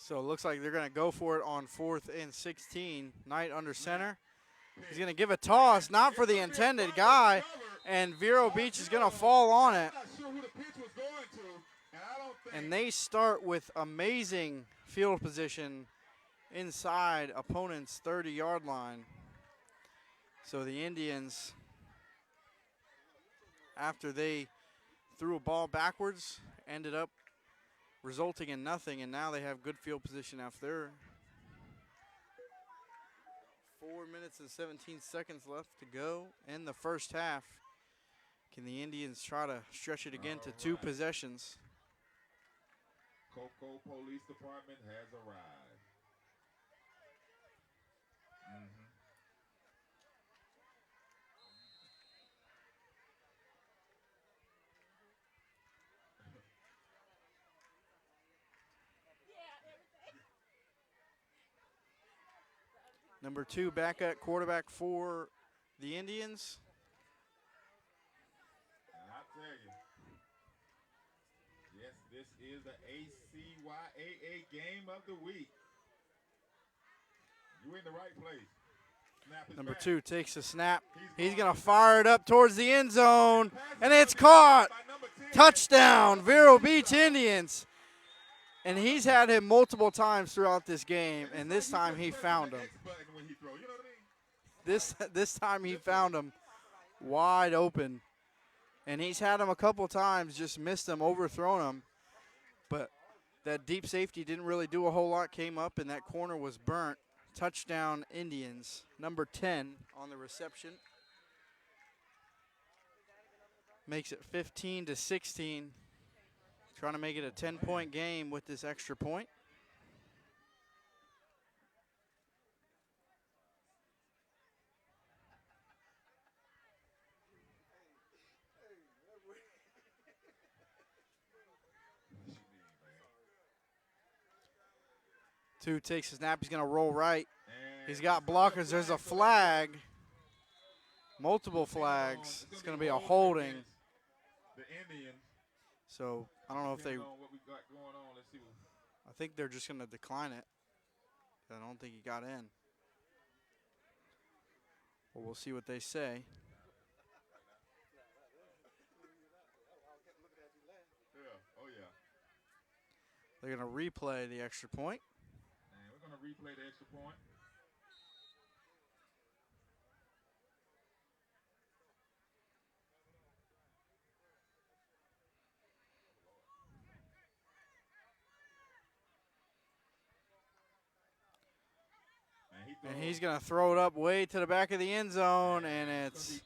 So it looks like they're going to go for it on 4th and 16. Knight under center. He's going to give a toss, not for the intended guy, and Vero Beach is going to fall on it. I'm not sure who the pitch was going to, and I don't think. And they start with amazing field position inside opponent's 30-yard line. So the Indians, after they threw a ball backwards, ended up resulting in nothing, and now they have good field position after 4 minutes and 17 seconds left to go in the first half. Can the Indians try to stretch it again to 2 possessions? Cocoa Police Department has arrived. Number 2 back at quarterback for the Indians. And I tell you, yes, this is the ACYAA game of the week. You're in the right place. Number 2 takes the snap. He's going to fire it up towards the end zone, and it's caught. Touchdown, Vero Beach Indians. And he's had him multiple times throughout this game, and this time he found him. This time he found him wide open. And he's had him a couple times, just missed him, overthrown him. But that deep safety didn't really do a whole lot, came up, and that corner was burnt. Touchdown Indians, number 10 on the reception. Makes it 15-16. Trying to make it a 10-point game with this extra point. Two takes a snap. He's going to roll right. He's got blockers. There's a flag. Multiple flags. It's going to be a holding. So I don't know if they. I think they're just going to decline it. I don't think he got in. Well, we'll see what they say. They're going to replay the extra point. And we're going to replay the extra point. throw. And he's going to throw it up way to the back of the end zone, and it's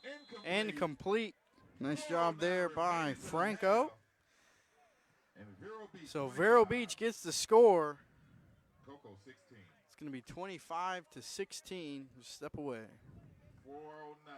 incomplete. Nice job there by Franco. And Vero Beach. So Vero Beach gets the score. Coco 16. It's going to be 25-16. Just step away. 409.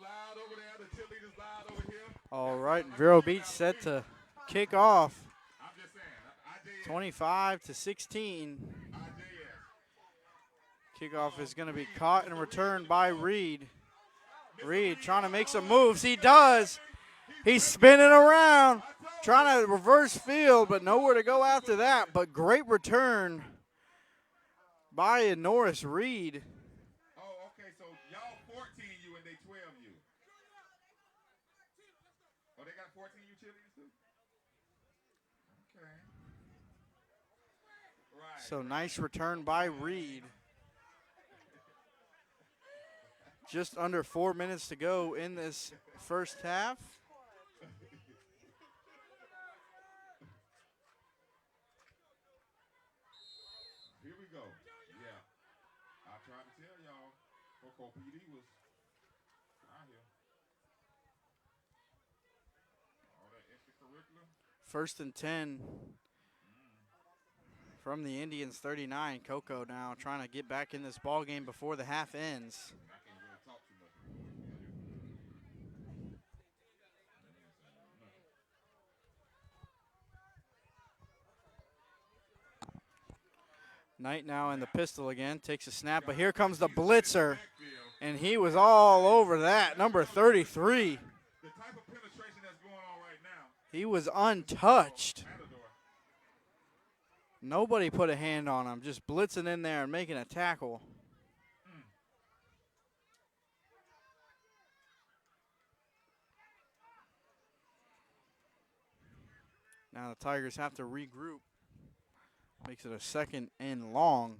Loud over there. The cheerleaders loud over here. All right, Vero Beach set to kick off. I'm just saying. 25-16. IJS. Kickoff is going to be caught and returned by Reed. Reed trying to make some moves. He does. He's spinning around, trying to reverse field, but nowhere to go after that. But great return by Norris Reed. Oh, okay. So y'all 14U and they 12U. Oh, they got 14U cheerleaders too? Okay. Right. So nice return by Reed. Just under 4 minutes to go in this first half. Here we go. Yeah. I tried to tell y'all, Coco PD was out here. All that extracurricular. First and 10 from the Indians 39. Coco now trying to get back in this ball game before the half ends. I can't really talk too much. Knight now in the pistol again, takes a snap, but here comes the blitzer, and he was all over that, number 33. The type of penetration that's going on right now. He was untouched. Nobody put a hand on him, just blitzing in there and making a tackle. Now the Tigers have to regroup. Makes it a second and long.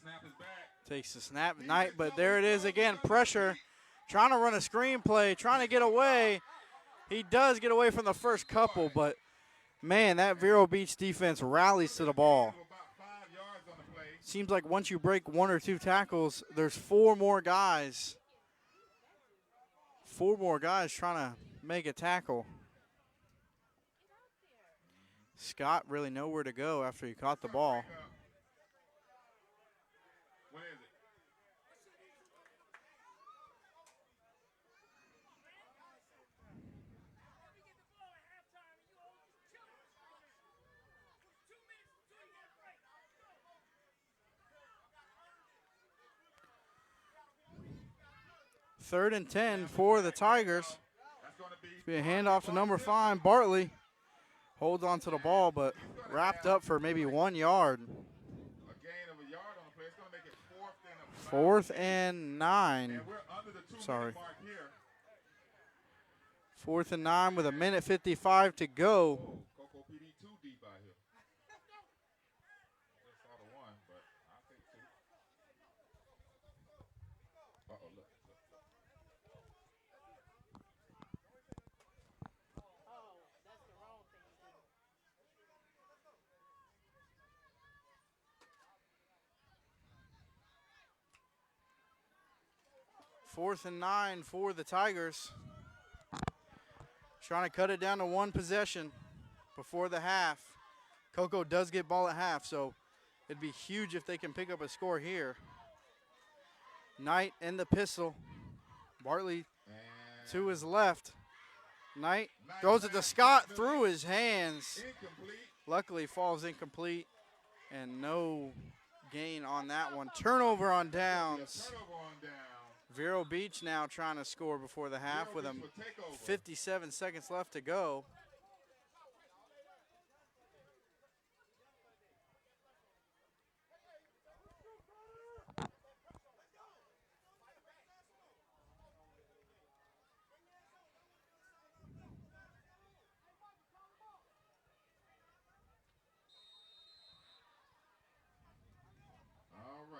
Snap is back. Takes the snap, Knight, but there it is again, pressure. Trying to run a screenplay, trying to get away. He does get away from the first couple, but, man, that Vero Beach defense rallies to the ball. Seems like once you break one or two tackles, there's four more guys. Four more guys trying to make a tackle. Scott really nowhere to go after he caught the ball. What is it? Third and 10 for the Tigers. Be a handoff to number 5, Bartley. Holds on to the ball, but wrapped up for maybe 1 yard. A gain of a yard on the play. It's going to make it 4th and 9. And we're under the 2 Sorry. minute mark here. 4th and 9 with 1:55 to go. Coco PD 2 deep out here. Just saw the one, but 4th and 9 for the Tigers. Trying to cut it down to one possession before the half. Cocoa does get ball at half, so it'd be huge if they can pick up a score here. Knight in the pistol. Bartley to his left. Knight throws it to Scott through his hands. Luckily falls incomplete and no gain on that one. Turnover on downs. Vero Beach now trying to score before the half with 57 seconds left to go.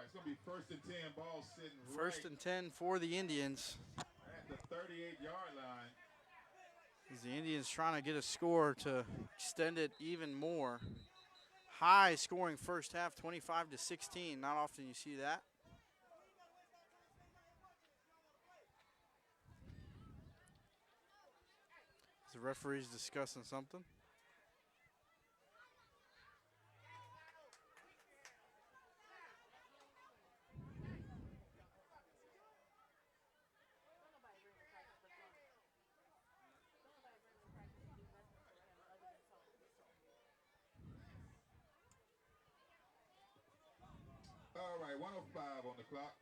It's going to be 1st and 10, ball sitting First and 10 for the Indians. At the 38-yard line. As the Indians trying to get a score to extend it even more. High scoring first half, 25-16. Not often you see that. The referee's discussing something. All right, 1:05 on the clock.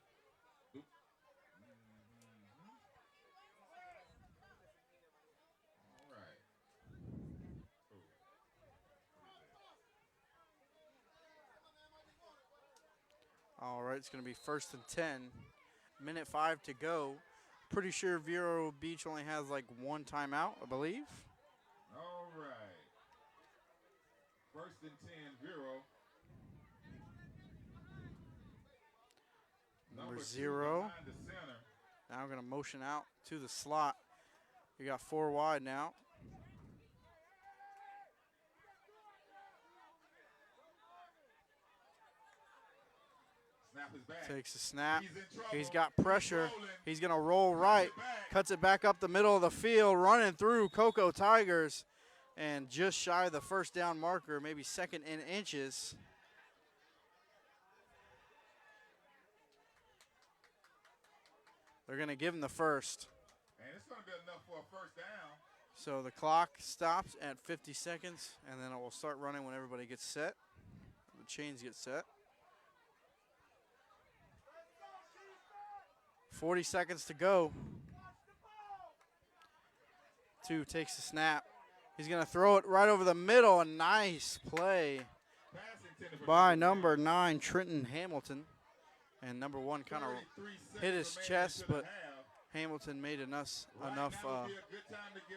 All right. All right, it's going to be 1st and 10. Minute 5 to go. Pretty sure Vero Beach only has like one timeout, I believe. All right. 1st and 10, Vero. Number 0. Now going to motion out to the slot. We got 4 wide now. Snap is back. Takes a snap. He's got pressure. He's going to roll right. Cuts it back up the middle of the field. Running through Cocoa Tigers. And just shy of the first down marker. Maybe second in inches. They're going to give him the first. And it's going to be enough for a first down. So the clock stops at 50 seconds, and then it will start running when everybody gets set. The chains get set. 40 seconds to go. 2 takes the snap. He's going to throw it right over the middle. A nice play by number 9, Trenton Hamilton. And number 1 kind of hit his chest, but Hamilton made enough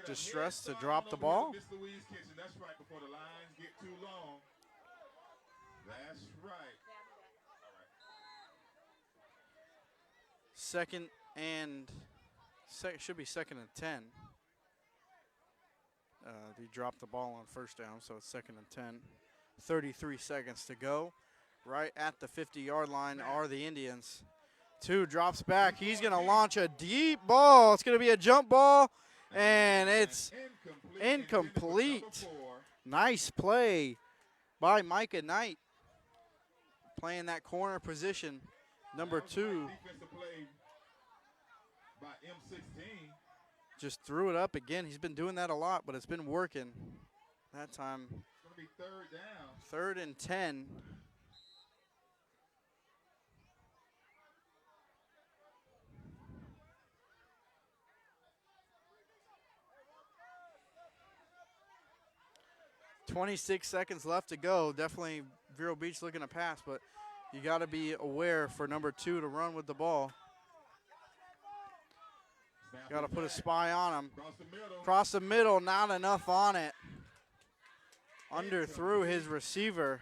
distress to drop the ball. That's right, before the lines get too long. That's right. Second and should be 2nd and 10. He dropped the ball on first down, so it's 2nd and 10. 33 seconds to go. Right at the 50-yard line are the Indians. 2 drops back. He's going to launch a deep ball. It's going to be a jump ball, and it's incomplete. Nice play by Micah Knight. Playing that corner position. Number 2. Just threw it up again. He's been doing that a lot, but it's been working. That time. It's going to be 3rd down. 3rd and 10. .26 seconds left to go. Definitely Vero Beach looking to pass, but you got to be aware for number 2 to run with the ball. Got to put a spy on him. Across the middle, not enough on it. Underthrew his receiver.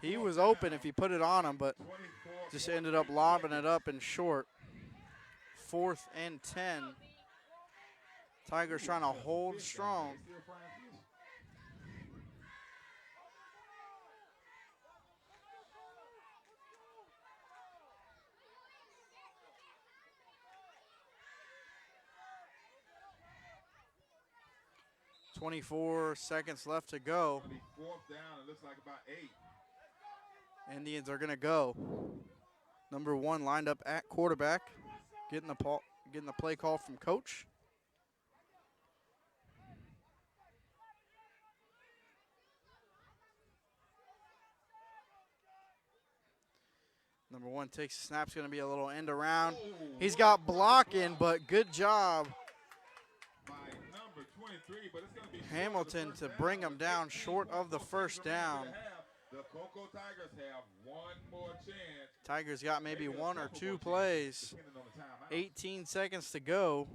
He was open if he put it on him, but just ended up lobbing it up and short. 4th and 10. Tigers trying to hold strong. 24 seconds left to go. It's going to be fourth down. It looks like about 8. Indians are going to go. Number 1 lined up at quarterback, getting the play call from coach. Number 1 takes the snap. It's going to be a little end around. He's got blocking, but good job, By number 23, but it's going to be Hamilton, to bring him down short of the first down. The Cocoa Tigers have one more chance. Tigers got maybe 1 or 2 plays. Depending on the timeout. 18 seconds to go.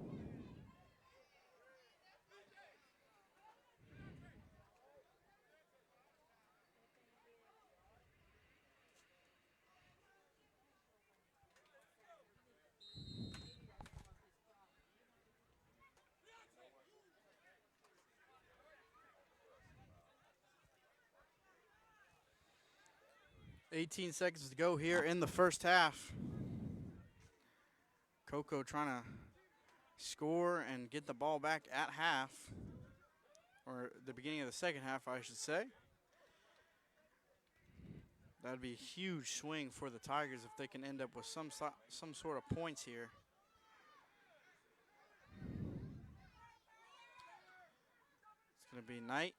$18 seconds to go here in the first half. Coco trying to score and get the ball back at half, or the beginning of the second half, I should say. That'd be a huge swing for the Tigers if they can end up with some sort of points here. It's going to be Knight,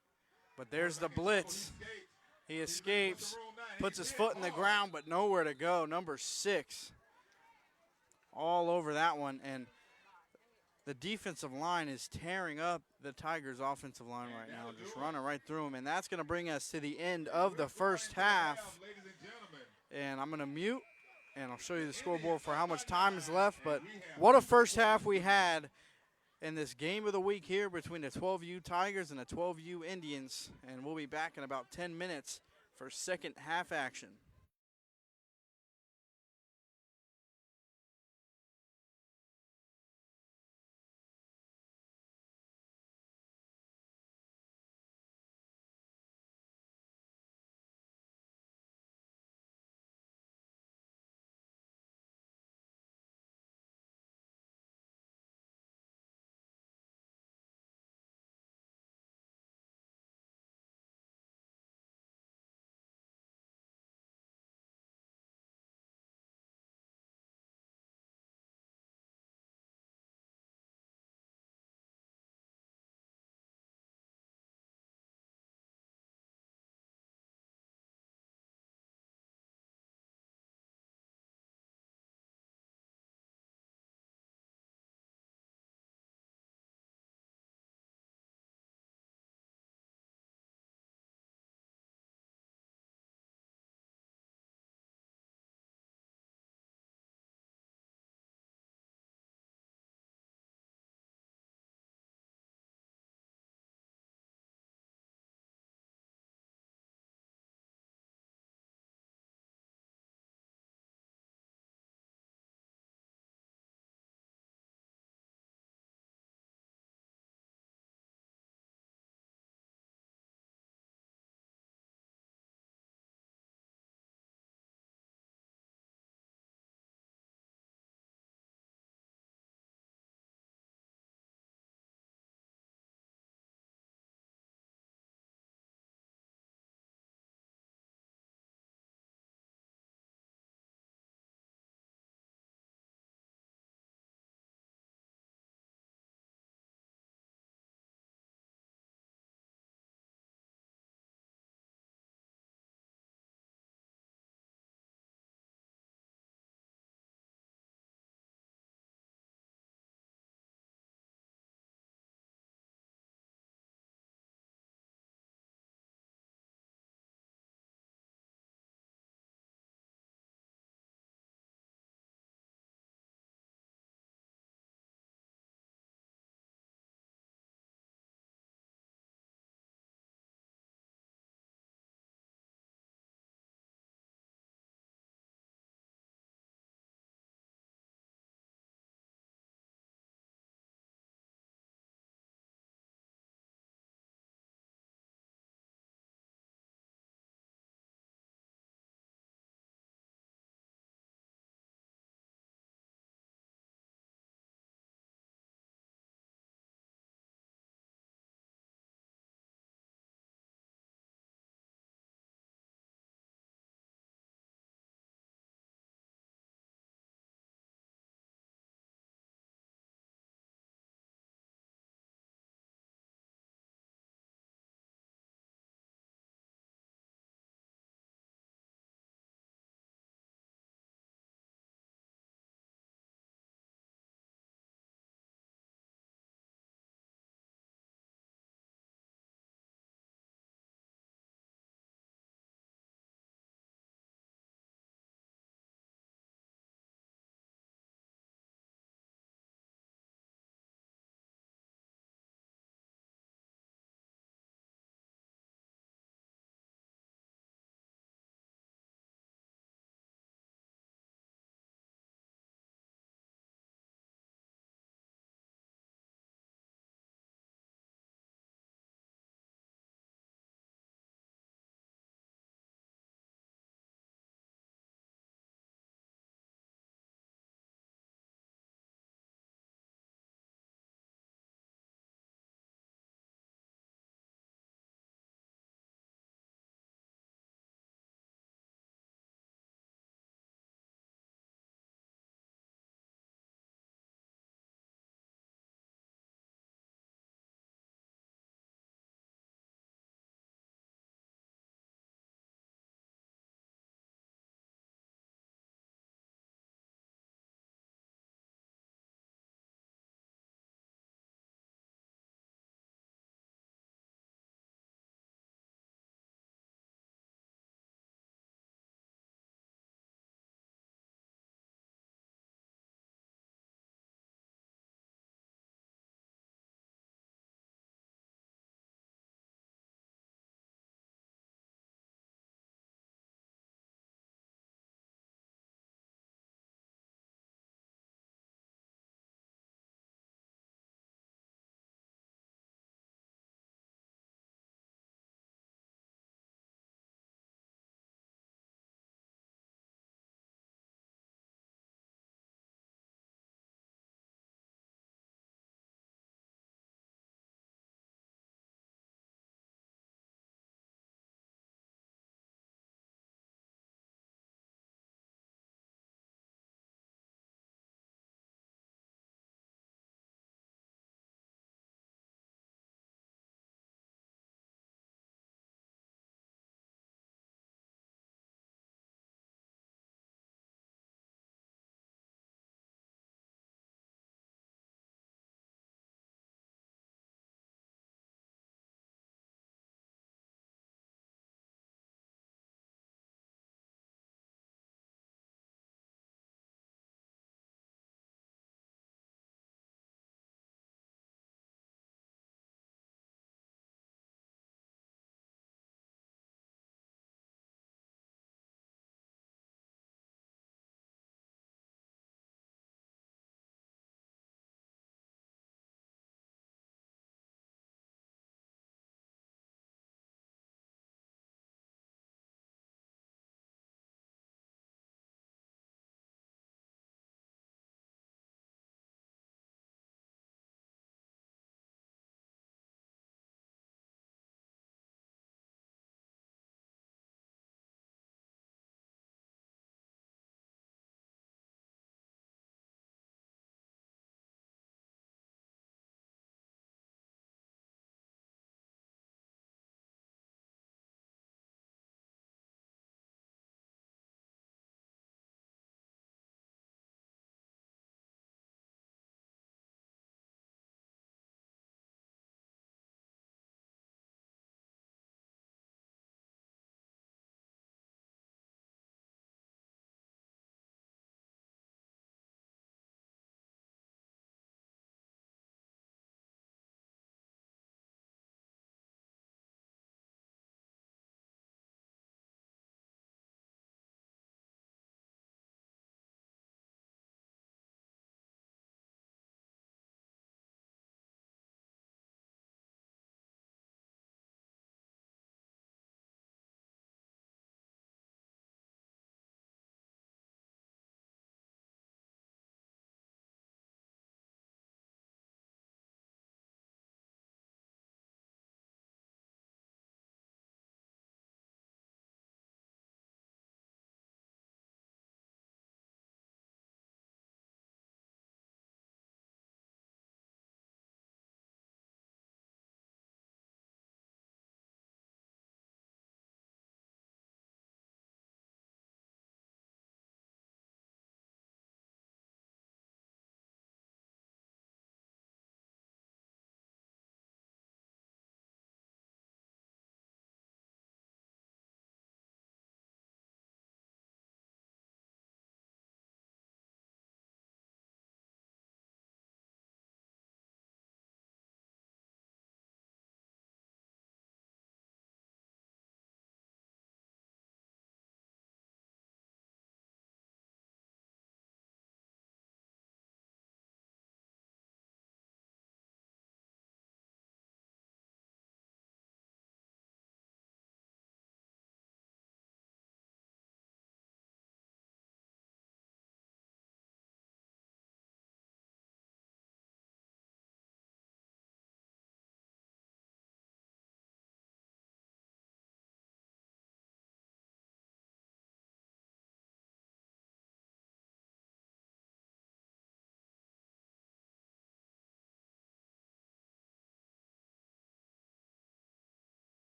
but there's the blitz. He escapes, puts his foot in the ground, but nowhere to go. Number 6 all over that one, and the defensive line is tearing up the Tigers' offensive line right now, just running right through them, and that's going to bring us to the end of the first half. And I'm going to mute, and I'll show you the scoreboard for how much time is left, but what a first half we had in this game of the week here between the 12U Tigers and the 12U Indians, and we'll be back in about 10 minutes for second half action.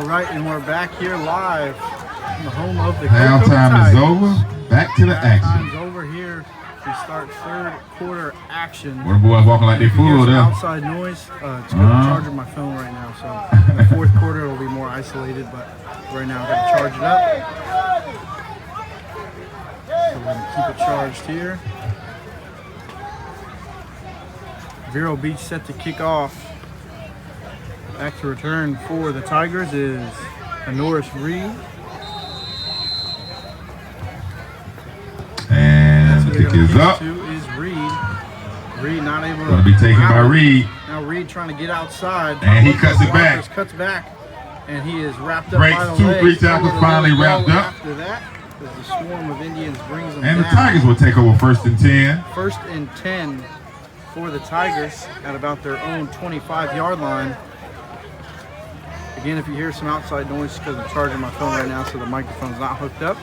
All right, and we're back here live in the home of the Halftime is over. Back to the action. Halftime's over here. We start third quarter action. Where the boys walking like they full there. Outside noise. It's going to charge my phone right now, so in the fourth quarter it'll be more isolated, but right now I've got to charge it up. So we're going to keep it charged here. Vero Beach set to kick off. Back to return for the Tigers is Norris Reed. And the kick is up. Is Reed. Reed not able to. Going to be taken by Reed. Now Reed trying to get outside. And he cuts it back. Cuts back. And he is wrapped up Breaks by the 2, legs. 3 tackles, finally wrapped up. After that, as the swarm of Indians brings them and down. the Tigers will take over 1st and 10. 1st and 10 for the Tigers at about their own 25-yard line. Again, if you hear some outside noise, because I'm charging my phone right now, so the microphone's not hooked up.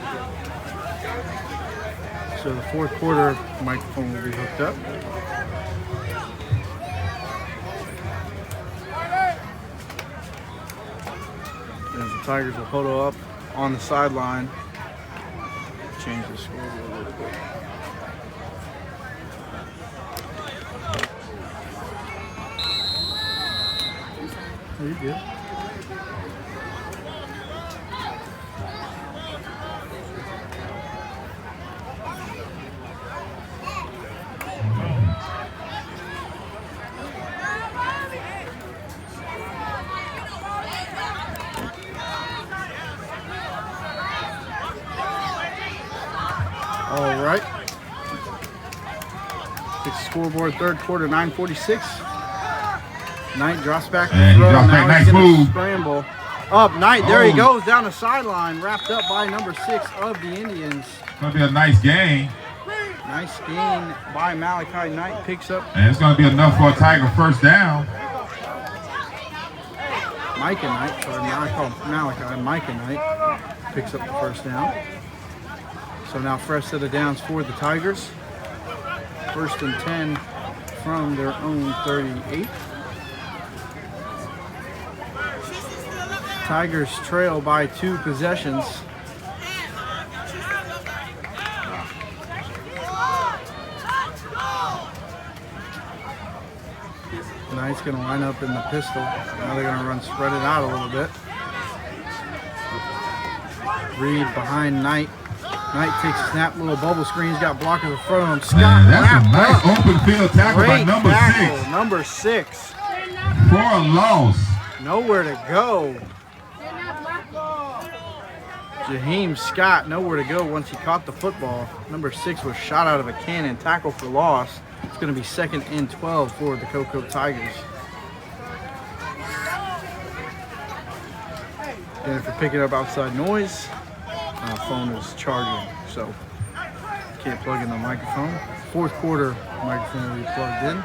So the fourth quarter microphone will be hooked up. And the Tigers will huddle up on the sideline. Change the score a little bit. Are you good? All right. It's scoreboard, third quarter, 9:46. Knight drops back. And he drops back. Nice move. Scramble. Up, Knight. There he goes down the sideline, wrapped up by number 6 of the Indians. Going to be a nice gain. Nice gain by Malachi Knight. Picks up. And it's going to be enough for a Tiger first down. Micah Knight. Sorry, now I call him Malachi. Micah Knight picks up the first down. So now fresh set of downs for the Tigers. 1st and 10 from their own 38. Tigers trail by 2 possessions. Knight's going to line up in the pistol. Now they're going to spread it out a little bit. Reed behind Knight. Knight takes a snap, little bubble screen. He's got blockers in front of him. Scott, man, that's a nice open field tackle by number 6. Number 6. For a loss. Nowhere to go. Jaheim Scott, nowhere to go once he caught the football. Number 6 was shot out of a cannon, tackle for loss. It's going to be 2nd and 12 for the Cocoa Tigers. And if you're picking up outside noise, my phone is charging, so can't plug in the microphone. Fourth quarter microphone will be plugged in.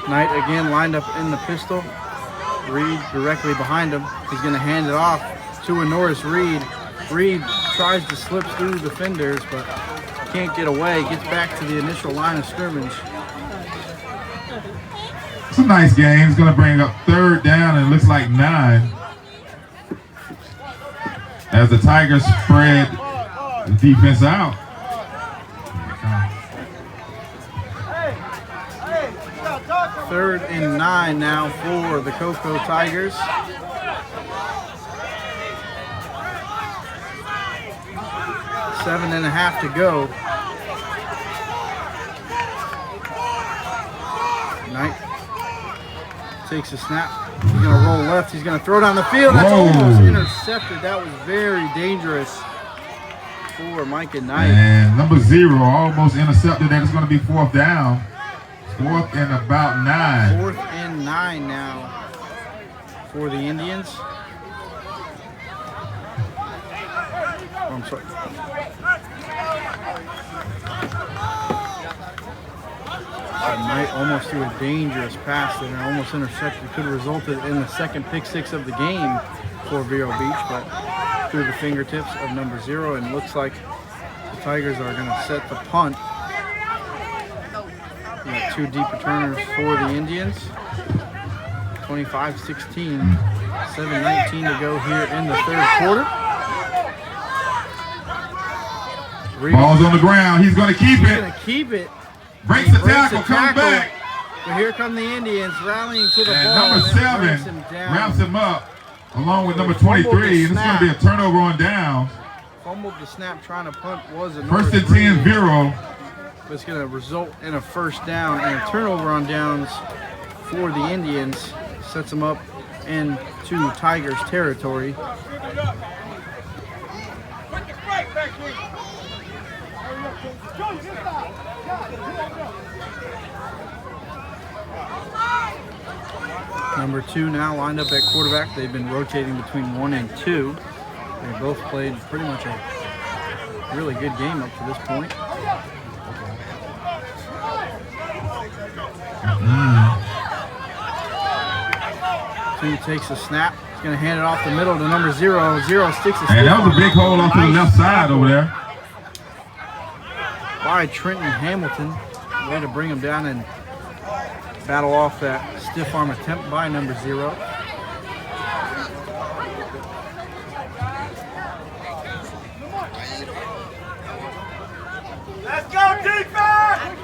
Knight again lined up in the pistol. Reed directly behind him. He's going to hand it off to a Norris Reed. Reed tries to slip through the defenders, but can't get away. Gets back to the initial line of scrimmage. It's a nice game. It's going to bring up 3rd down, and it looks like 9. As the Tigers spread the defense out. 3rd and 9 now for the Cocoa Tigers. Seven and a half to go. Knight takes a snap. He's going to roll left. He's going to throw down the field. That's almost intercepted. That was very dangerous for Micah Knight. And number 0 almost intercepted. That is going to be 4th down. 4th and about 9. 4th and 9 now for the Indians. Oh, I'm sorry. Knight almost threw a dangerous pass that almost intercepted. Could have resulted in the 2nd pick 6 of the game for Vero Beach, but through the fingertips of number 0, and looks like the Tigers are going to set the punt. We got 2 deep returners for the Indians. 25-16. 7:19 to go here in the third quarter. Ball's on the ground. He's going to keep it. He's going to keep it. Breaks the tackle, comes back. But here come the Indians rallying to the And ball. number 7 wraps him up along with number 23. And it's going to be a turnover on downs. Fumbled the snap trying to punt was a First and 10, Vero. But it's going to result in a first down and a turnover on downs for the Indians. Sets them up into Tigers territory. Number 2 now lined up at quarterback. They've been rotating between 1 and 2. They both played pretty much a really good game up to this point. Two takes a snap. He's going to hand it off the middle to number 0. 0 sticks a stick. And that was a big hole off to the left side over there. By Trenton Hamilton. Way to bring him down and battle off that stiff arm attempt by number 0. Let's go, defense!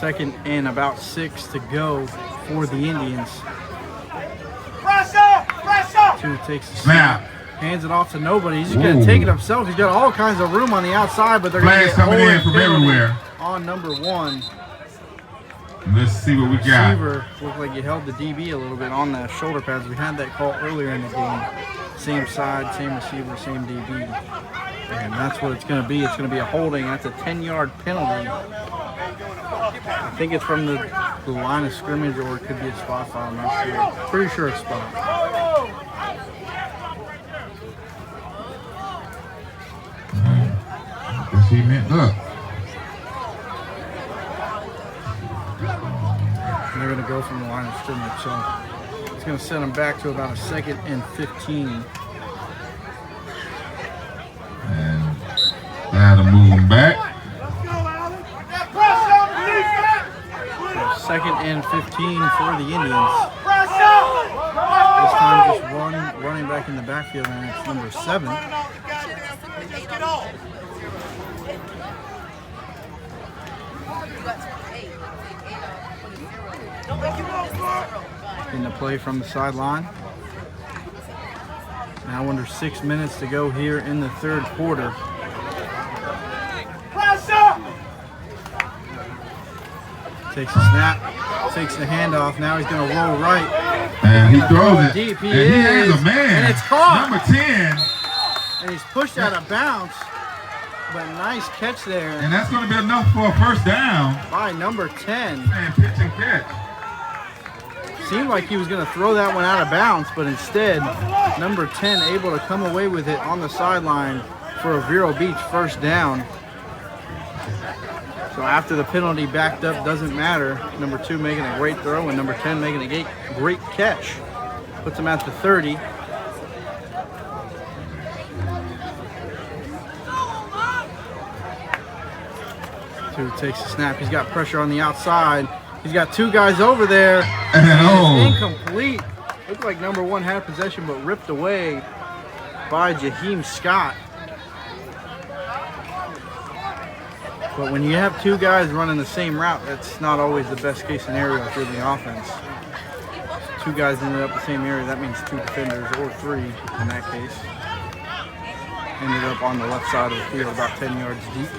Second and about 6 to go for the Indians. Pressure! Pressure! 2 takes a Snap. Hands it off to nobody. He's just going to take it himself. He's got all kinds of room on the outside, but they're going to Flags get coming in from everywhere. On number 1. Let's see what we got. Receiver looked like he held the DB a little bit on the shoulder pads. We had that call earlier in the game. Same side, same receiver, same DB. And that's what it's going to be. It's going to be a holding. That's a 10-yard penalty. I think it's from the line of scrimmage, or it could be a spot foul. I'm not sure. Pretty sure it's spot. Guess he meant look. They're going to go from the line of scrimmage, so it's going to send them back to about a 2nd and 15. And that'll move him back. So 2nd and 15 for the Indians. This time just one running back in the backfield, and it's number 7. In the play from the sideline. Now under 6 minutes to go here in the third quarter. Takes a snap, takes the handoff. Now he's going to roll right. And he throws it. Deep. He is a man. And it's caught. Number 10. And he's pushed out of bounds. But nice catch there. And that's going to be enough for a first down. By number 10. And pitch and catch. Seemed like he was going to throw that one out of bounds, but instead, number 10 able to come away with it on the sideline for a Vero Beach first down. So after the penalty backed up, doesn't matter. Number 2 making a great throw and number 10 making a great catch. Puts him at the 30. Two takes a snap. He's got pressure on the outside. He's got 2 guys over there. And incomplete. Looked like number 1 had possession, but ripped away by Jaheim Scott. But when you have 2 guys running the same route, that's not always the best case scenario for the offense. 2 guys ended up the same area. That means 2 defenders, or 3 in that case. Ended up on the left side of the field, about 10 yards deep.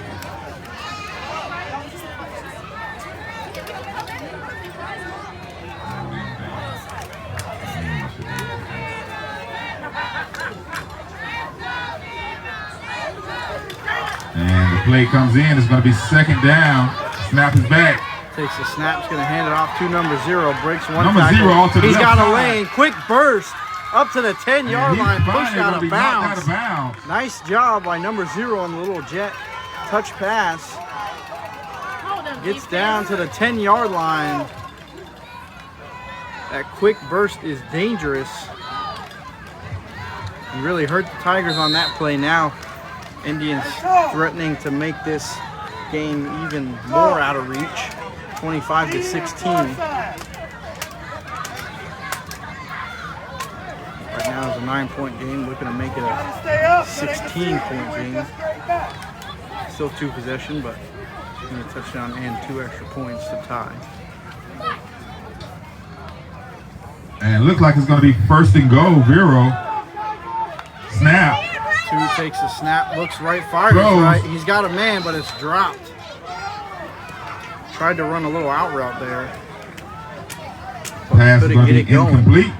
And the play comes in. It's going to be second down. Snap is back. Takes the snap. He's going to hand it off to number 0. Breaks one Number tackle. 0 off to the He's left got a side. lane. Quick burst up to the 10-yard line. Pushed out of bounds. Nice job by number 0 on the little jet touch pass. Gets down to the 10-yard line. That quick burst is dangerous. He really hurt the Tigers on that play. Now Indians threatening to make this game even more out of reach, 25-16. Right now it's a 9-point game, looking to make it a 16-point game. Still 2 possession, but a touchdown and 2 extra points to tie. And it looks like it's going to be first and goal. Vero. Snap. 2 takes the snap, looks right, fires right. He's got a man, but it's dropped. Tried to run a little out route there. Pass is going to be incomplete.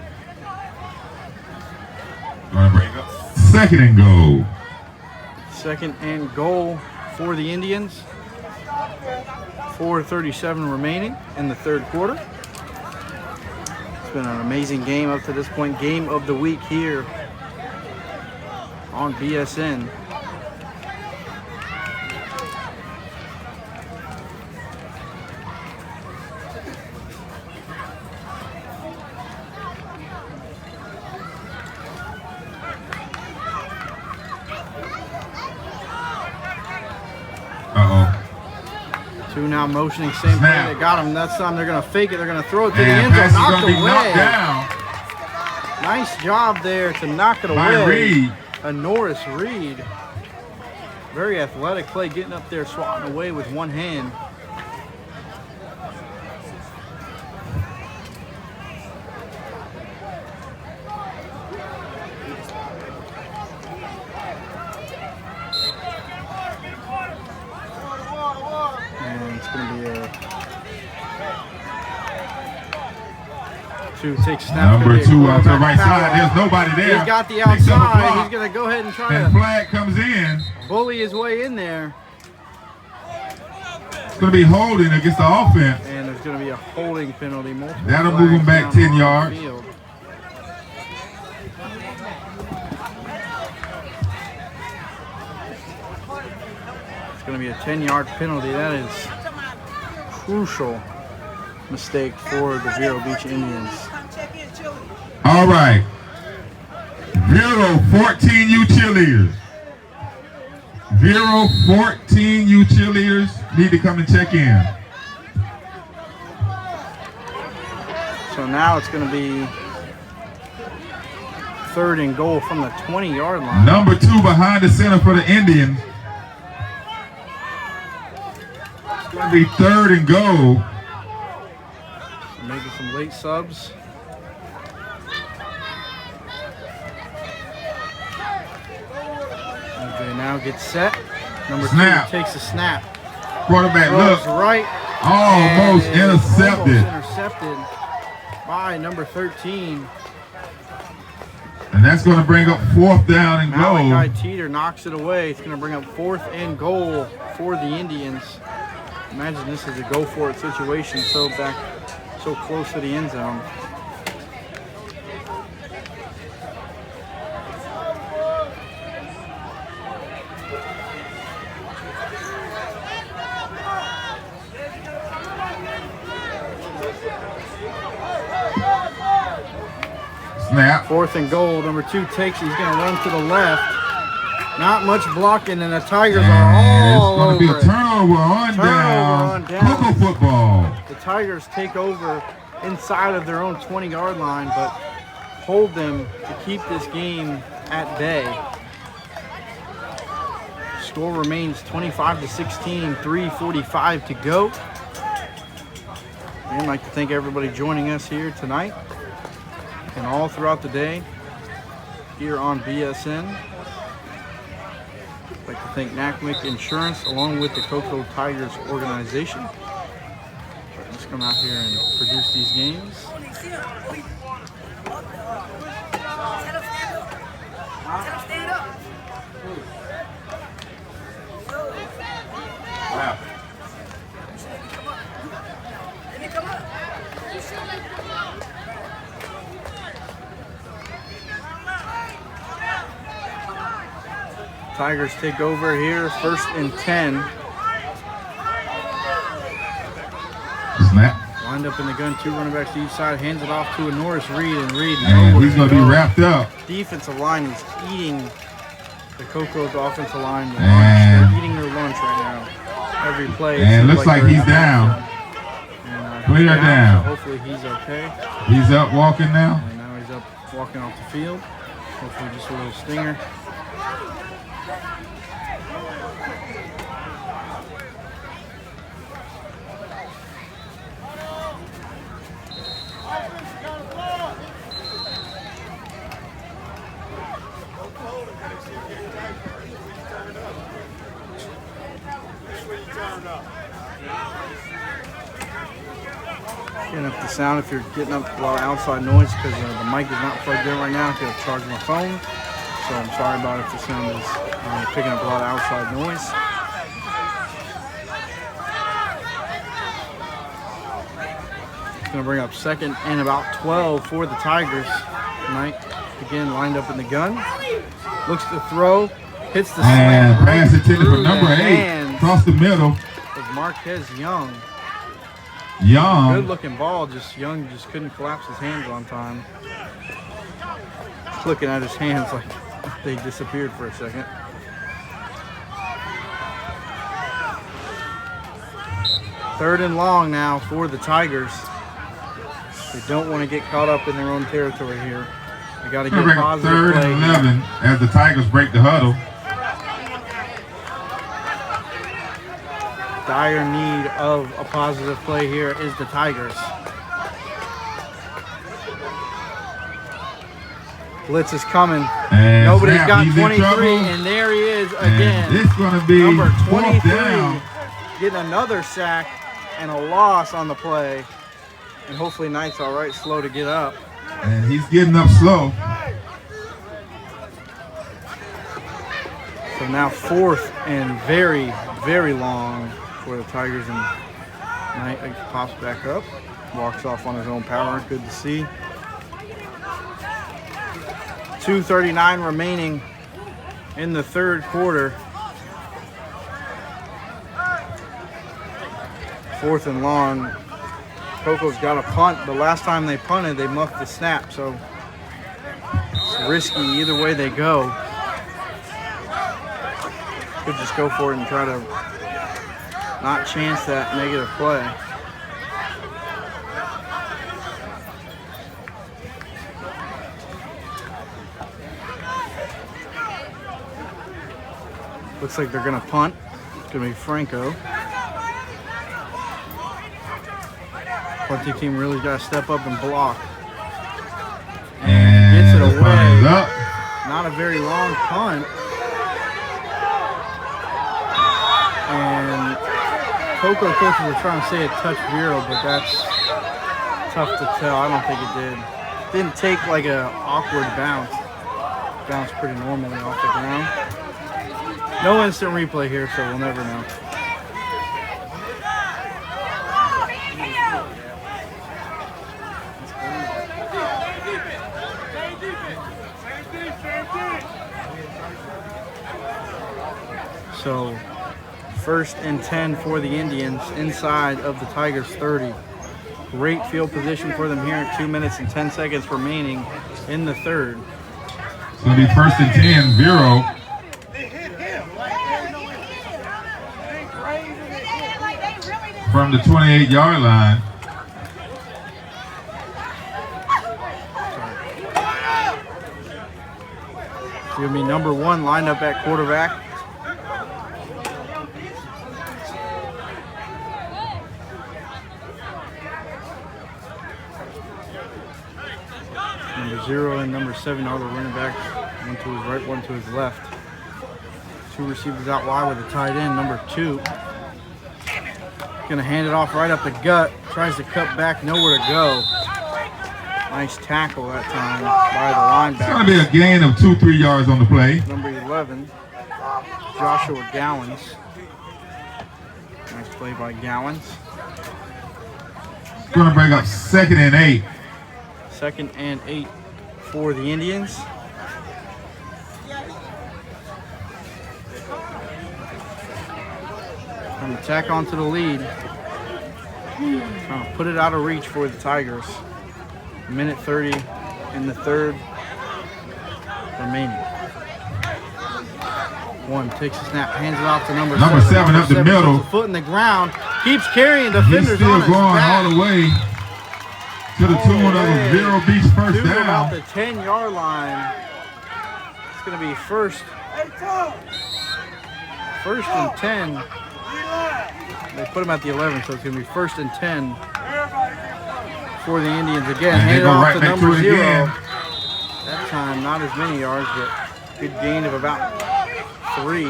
Going to bring up 2nd and goal. 2nd and goal for the Indians. 4:37 remaining in the 3rd quarter. It's been an amazing game up to this point. Game of the week here on BSN. Two now motioning, same play. They got him. That time they're going to fake it. They're going to throw it to the end zone. Knocked away. Nice job there to knock it away. A Norris Reed. Very athletic play, getting up there, swatting away with one hand. Takes snap. Number 2 out to the right side. There's nobody there. He's got the outside. He's going to go ahead and try to flag comes in. Bully his way in there. It's going to be holding against the offense. And there's going to be a holding penalty. That'll move him back 10 yards. It's going to be a 10-yard penalty. That is crucial mistake for the Vero Beach Indians. All right. Vero 14U cheerleaders. Vero 14U cheerleaders need to come and check in. So now it's going to be 3rd and goal from the 20-yard line. Number 2 behind the center for the Indians. It's going to be 3rd and goal. Maybe some late subs. They now get set. Number 2 takes a snap. Quarterback looks right. Almost intercepted. Intercepted by number 13. And that's going to bring up 4th down and goal. Malachi Teeter knocks it away. It's going to bring up 4th and goal for the Indians. Imagine this is a go for it situation. So close to the end zone. Snap. 4th and goal. Number 2 takes it. He's going to run to the left. Not much blocking, and the Tigers are all over. It's going to be a turnover on down. Coco football. The Tigers take over inside of their own 20-yard line, but hold them to keep this game at bay. Score remains 25-16, 3:45 to go. I'd like to thank everybody joining us here tonight and all throughout the day here on BSN. I'd like to thank NACMIC Insurance along with the Cocoa Tigers organization. Let's come out here and produce these games. Wow. Tigers take over here, 1st and 10. Snap. Lined up in the gun, 2 running backs to each side, hands it off to a Norris Reed, and Reed and he's going to be wrapped up. Defensive line is eating The Coco's offensive line lunch. They're eating their lunch right now. Every play. And looks like he's down. Clear down. So hopefully he's okay. He's up walking now. And now he's up walking off the field. Hopefully just a little stinger. Getting up the sound if you're getting up a lot of outside noise because the mic is not plugged in right now. I have to charge my phone, so I'm sorry about if the sound is picking up a lot of outside noise. It's going to bring up second and about 12 for the Tigers tonight. Again, lined up in the gun. Looks to throw, hits the slant. And pass intended for number 8 across the middle. With Marquez Young. Young. Good looking ball, just Young just couldn't collapse his hands on time. Just looking at his hands like they disappeared for a second. Third and long now for the Tigers. They don't want to get caught up in their own territory here. They got to get a positive third play. and 11 as the Tigers break the huddle. Dire need of a positive play here is the Tigers. Blitz is coming. And Nobody's snap, got he's in 23, trouble. and there he is again. And it's going to be Number 23 fourth down. getting another sack and a loss on the play. And hopefully Knight's all right, slow to get up. And he's getting up slow. So now fourth and very, very long for the Tigers, and Knight pops back up, walks off on his own power. Good to see. 2:39 remaining in the third quarter. Fourth and long. Coco's got a punt. The last time they punted, they muffed the snap, so it's risky either way they go. Could just go for it and try to not chance that negative play. Looks like they're gonna punt. It's gonna be Franco. Punting team really got to step up and block. And gets it away. Up. Not a very long punt. And Coco coaches were trying to say it touched Vero, but that's tough to tell. I don't think it did. Didn't take like a awkward bounce. Bounced pretty normally off the ground. No instant replay here, so we'll never know. So, first and 10 for the Indians inside of the Tigers 30. Great field position for them here at 2 minutes and 10 seconds remaining in the third. It's going to be first and 10, Vero. From the 28-yard line. Give me number 1 lined up at quarterback. Number 0 and number 7 are the running backs. One to his right, one to his left. 2 receivers out wide with a tight end. Number 2. Gonna hand it off right up the gut. Tries to cut back, nowhere to go. Nice tackle that time by the It's linebacker. going to be a gain of 2-3 yards on the play. Number 11, Joshua Gowans. Nice play by Gowans. It's going to bring up second and 8. Second and 8 for the Indians. Trying to tack onto the lead. Trying to put it out of reach for the Tigers. Minute 30 in the third remaining. One takes a snap, hands it off to number Number seven up the middle. Puts a foot in the ground, keeps carrying He's defenders still on his going back. all the way to the tune of a Vero Beach first to about down. the 10-yard line. It's going to be first and 10. They put him at the 11, so it's going to be first and 10 for the Indians again. And they Handed go off right to back number to it 0. again. That time, not as many yards, but good gain of about 3.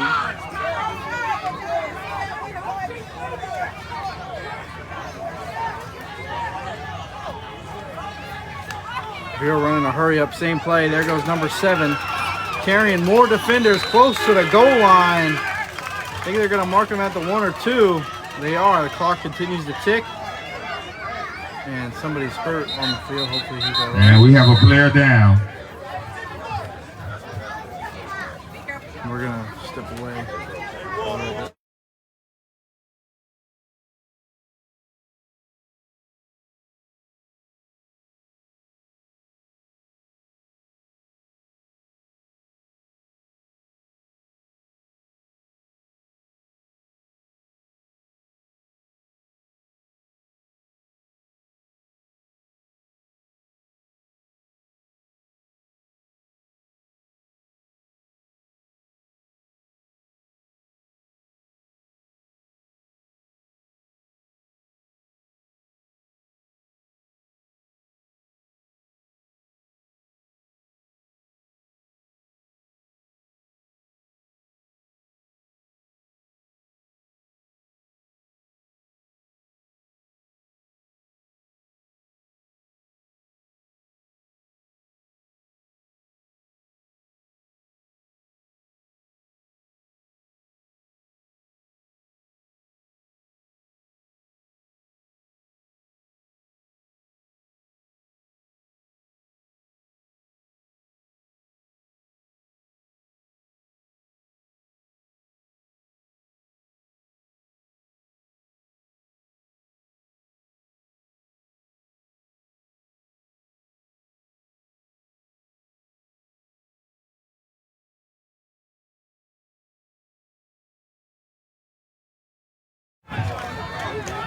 Vero running a hurry up, same play. There goes number 7, carrying more defenders close to the goal line. I think they're going to mark him at the 1 or 2. They are. The clock continues to tick. And somebody's hurt on the field. Hopefully he's all right. And we have a player down. We're going to step away.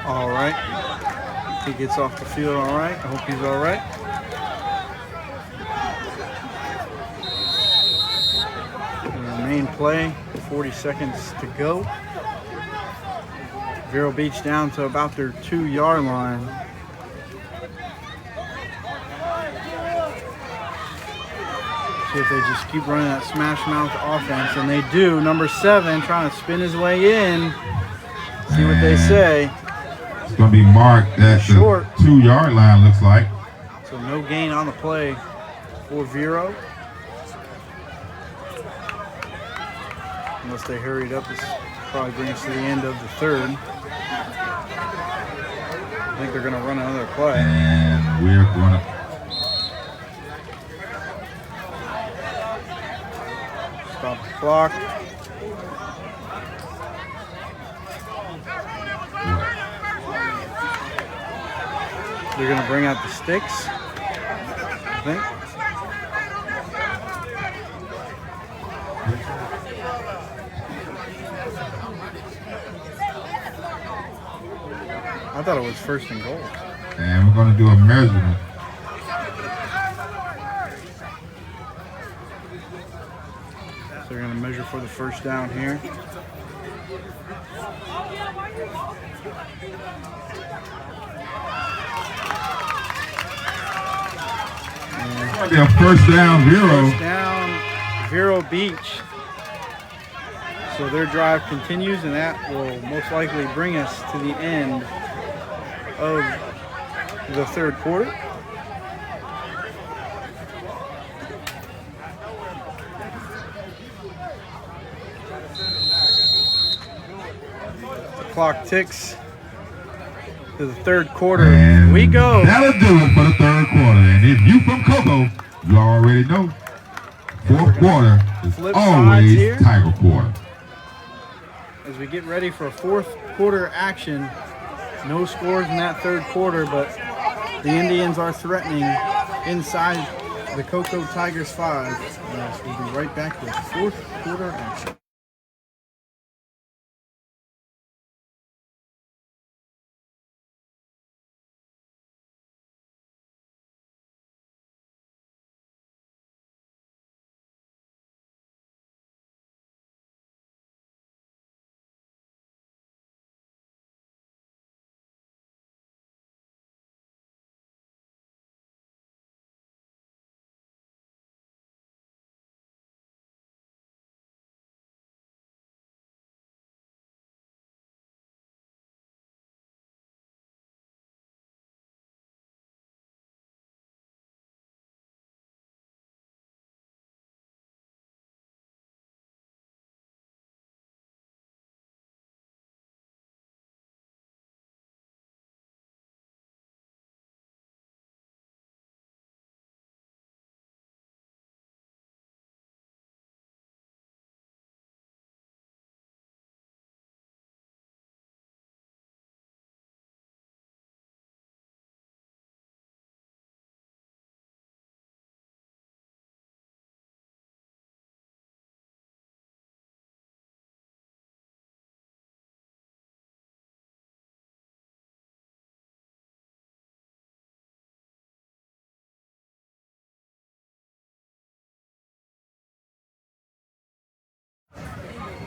All right. He gets off the field all right. I hope he's all right. And the main play, 40 seconds to go. Vero Beach down to about their 2-yard line. See if they just keep running that smash mouth offense, and they do. Number 7 trying to spin his way in. See what they say. It's going to be marked at Short. the 2-yard line, looks like. So no gain on the play for Vero. Unless they hurried up, this probably brings us to the end of the 3rd. I think they're going to run another play. And we're going to... Stop the clock. They're going to bring out the sticks, I think. I thought it was first and goal. And we're going to do a measurement. So they're going to measure for the first down here. It's going to be a first down, Vero. First down, Vero Beach. So their drive continues, and that will most likely bring us to the end of the 3rd quarter. The clock ticks to the 3rd quarter. And we go. That'll do it for the 3rd quarter. And if you from Cocoa, you already know. 4th quarter is always Tiger quarter. As we get ready for a 4th quarter action, no scores in that 3rd quarter, but the Indians are threatening inside the Cocoa Tigers 5. We'll be right back with 4th quarter action.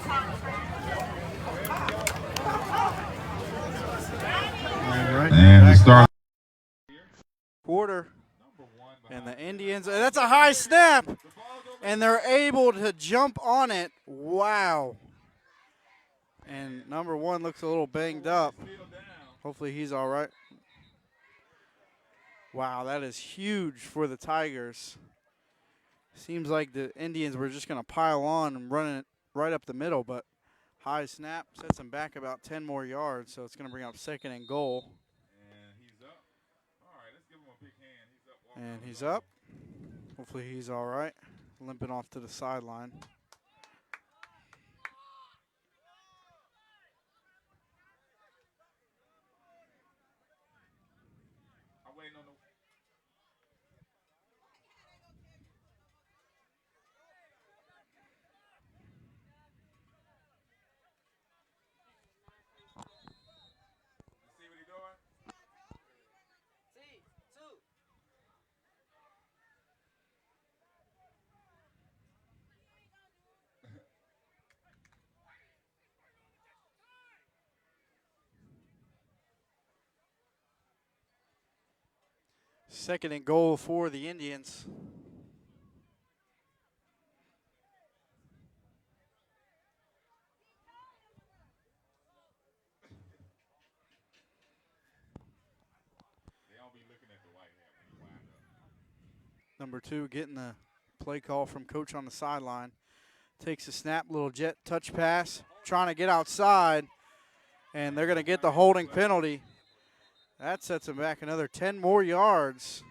All right. And the start. Quarter. And the Indians, that's a high snap. And they're able to jump on it. Wow. And number one looks a little banged up. Hopefully he's all right. Wow, that is huge for the Tigers. Seems like the Indians were just going to pile on and run it right up the middle, but high snap sets them back about 10 more yards, so it's going to bring up second and goal. And he's up. All right, let's give him a big hand. He's up. And he's up. Hopefully he's all right. Limping off to the sideline. I'm waiting on the. See what he's doing? Second and goal for the Indians. They all be looking at the white hat when he wind up. Number two getting the play call from coach on the sideline. Takes a snap, little jet touch pass, trying to get outside, and they're going to get the holding penalty. That sets them back another 10 more yards.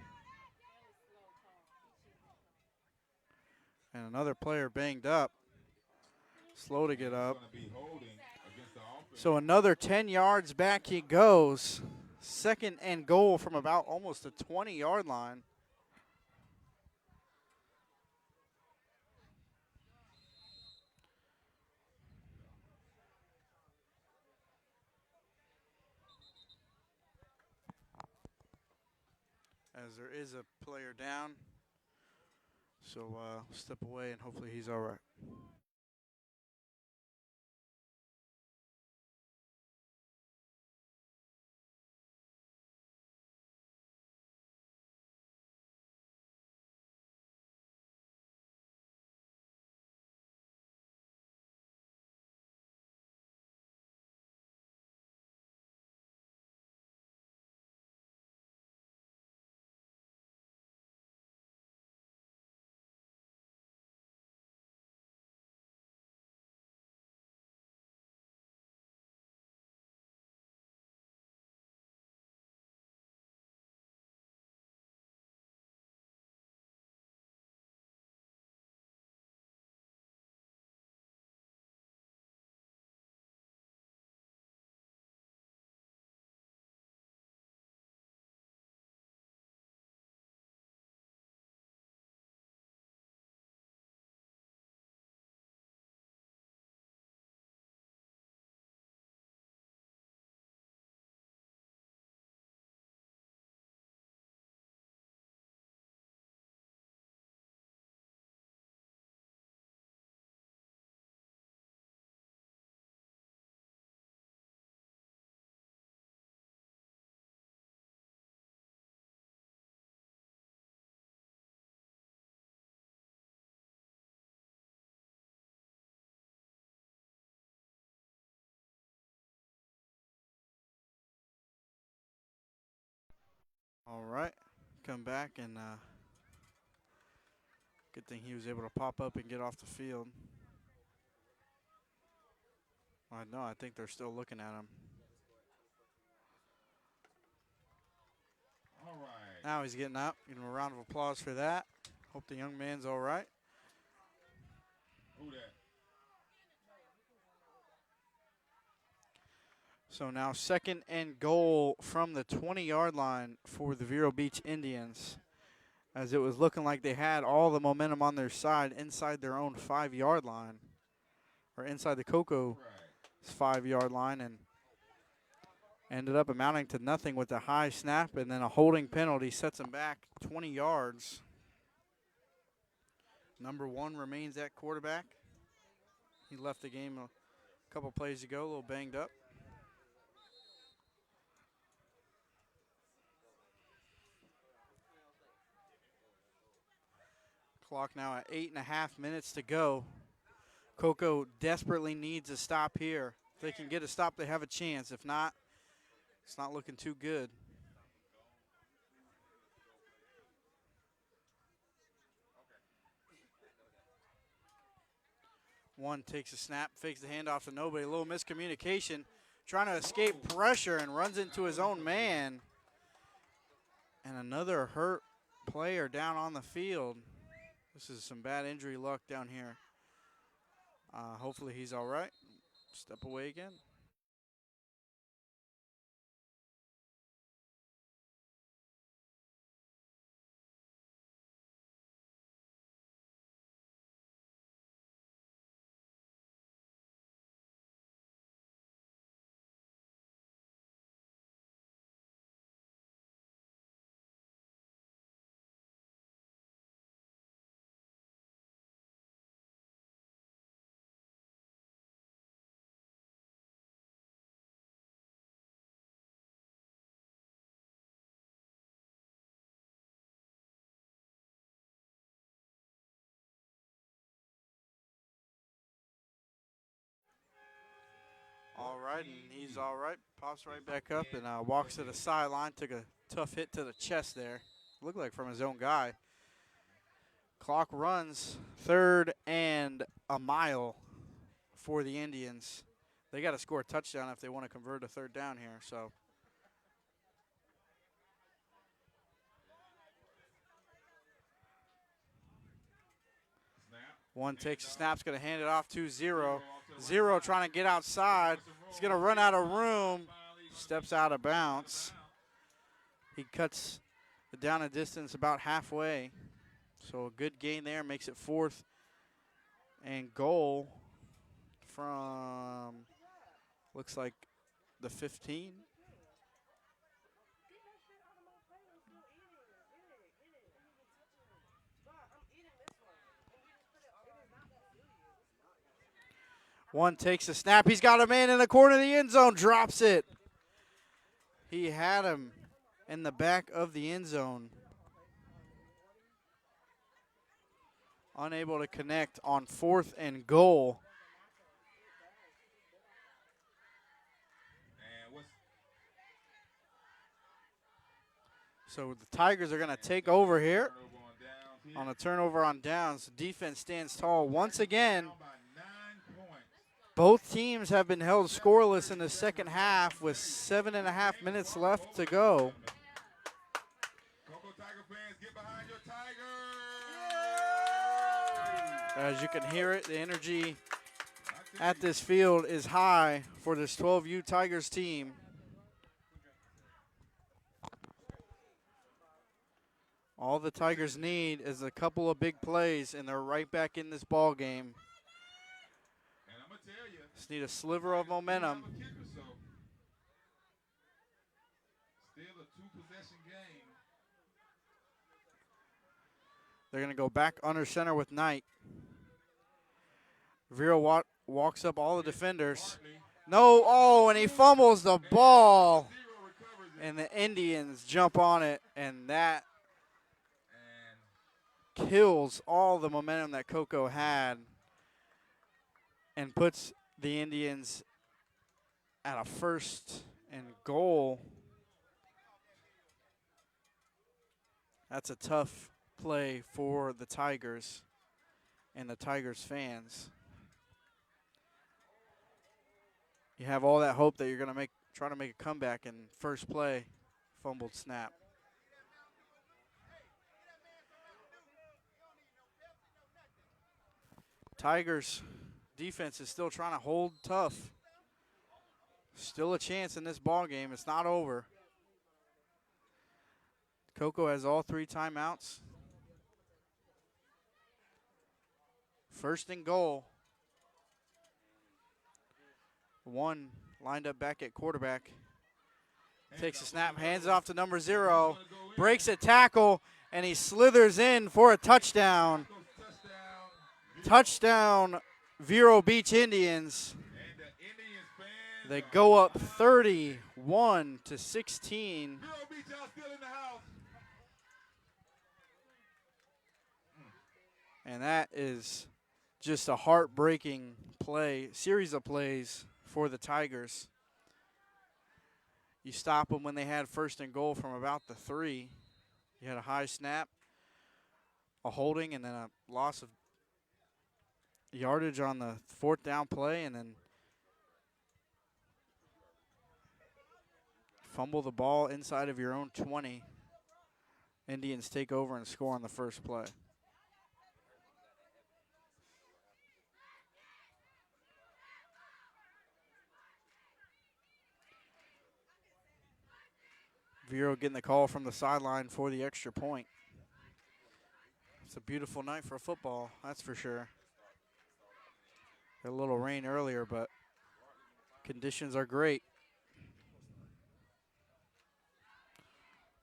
And another player banged up. Slow to get up. So another 10 yards back he goes. Second and goal from about almost the 20-yard line. As there is a player down. So step away and hopefully he's all right. All right. Come back and good thing he was able to pop up and get off the field. I know, I think they're still looking at him. All right. Now he's getting up. Give him a round of applause for that. Hope the young man's all right. Who that? So now second and goal from the 20-yard line for the Vero Beach Indians, as it was looking like they had all the momentum on their side inside their own 5-yard line, or inside the Coco's 5-yard line, and ended up amounting to nothing with a high snap, and then a holding penalty sets them back 20 yards. Number one remains at quarterback. He left the game a couple plays ago, a little banged up. Clock now at 8.5 minutes to go. Cocoa desperately needs a stop here. If they can get a stop, they have a chance. If not, it's not looking too good. One takes a snap, fakes the handoff to nobody. A little miscommunication, trying to escape pressure and runs into his own man. And another hurt player down on the field. This is some bad injury luck down here. Hopefully he's all right. Step away again. All right, and he's all right. Pops right back up and walks to the sideline. Took a tough hit to the chest there. Looked like from his own guy. Clock runs 3rd and a mile for the Indians. They got to score a touchdown if they want to convert a 3rd down here. So one takes a snap, going to hand it off to Zero. Zero trying to get outside. He's going to run out of room. Steps out of bounds. He cuts it down a distance about halfway. So a good gain there, makes it 4th and goal from, looks like, the 15. One takes a snap. He's got a man in the corner of the end zone, drops it. He had him in the back of the end zone. Unable to connect on 4th and goal. So the Tigers are going to take over here on a turnover on downs. Defense stands tall once again. Both teams have been held scoreless in the second half with 7.5 minutes left to go. As you can hear it, the energy at this field is high for this 12U Tigers team. All the Tigers need is a couple of big plays, and they're right back in this ball game. Just need a sliver of momentum. They're going to go back under center with Knight. Vero walks up all the defenders. No, oh, and he fumbles the ball. And the Indians jump on it, and that kills all the momentum that Cocoa had and puts the Indians at a 1st and goal. That's a tough play for the Tigers and the Tigers fans. You have all that hope that you're going to try to make a comeback, and first play, fumbled snap. Tigers defense is still trying to hold tough. Still a chance in this ball game. It's not over. Cocoa has all 3 timeouts. 1st and goal. One lined up back at quarterback. Takes a snap, hands it off to number 0. Breaks a tackle, and he slithers in for a touchdown. Touchdown, Vero Beach Indians. And the Indians fans They are go up behind. 31 to 16. Vero Beach, y'all still in the house? And that is just a heartbreaking series of plays for the Tigers. You stop them when they had first and goal from about the 3. You had a high snap, a holding, and then a loss of yardage on the 4th down play, and then fumble the ball inside of your own 20. Indians take over and score on the first play. Vero getting the call from the sideline for the extra point. It's a beautiful night for football, that's for sure. Got a little rain earlier, but conditions are great.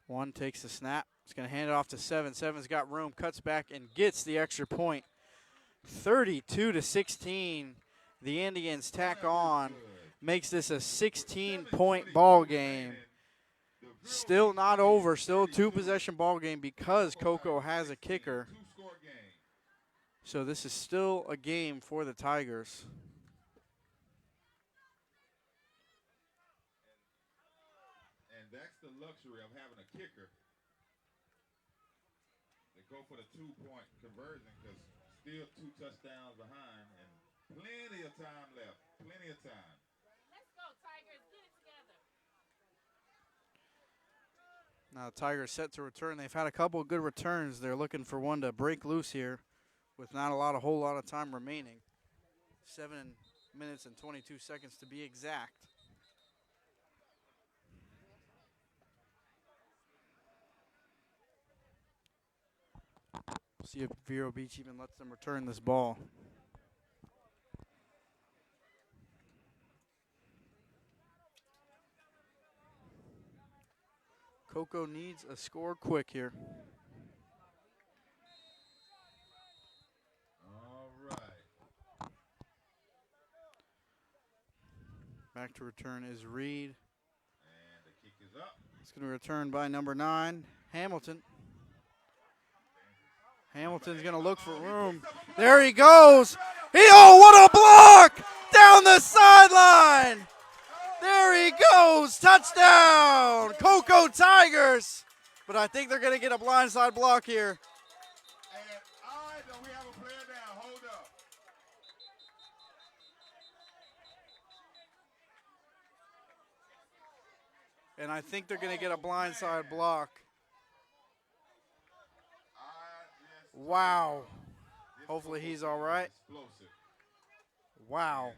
One takes the snap. He's going to hand it off to 7. 7's got room, cuts back, and gets the extra point. 32 to 16. The Indians tack on. Makes this a 16-point ball game. Still not over. Still a 2-possession ball game because Coco has a kicker. So this is still a game for the Tigers. And that's the luxury of having a kicker. They go for the 2-point conversion because still 2 touchdowns behind and plenty of time left. Plenty of time. Let's go, Tigers. Get it together. Now the Tigers set to return. They've had a couple of good returns. They're looking for one to break loose here with not a whole lot of time remaining. 7 minutes and 22 seconds to be exact. See if Vero Beach even lets them return this ball. Coco needs a score quick here. All right. Back to return is Reed. And the kick is up. It's going to return by number 9, Hamilton. Hamilton's going to look for room. There he goes. What a block! Down the sideline. There he goes. Touchdown. Coco Tigers. But I think they're going to get a blindside block here. And all right, we have a player down. Hold up. And I think they're going to get a blindside block. Wow. Hopefully he's all right. Wow.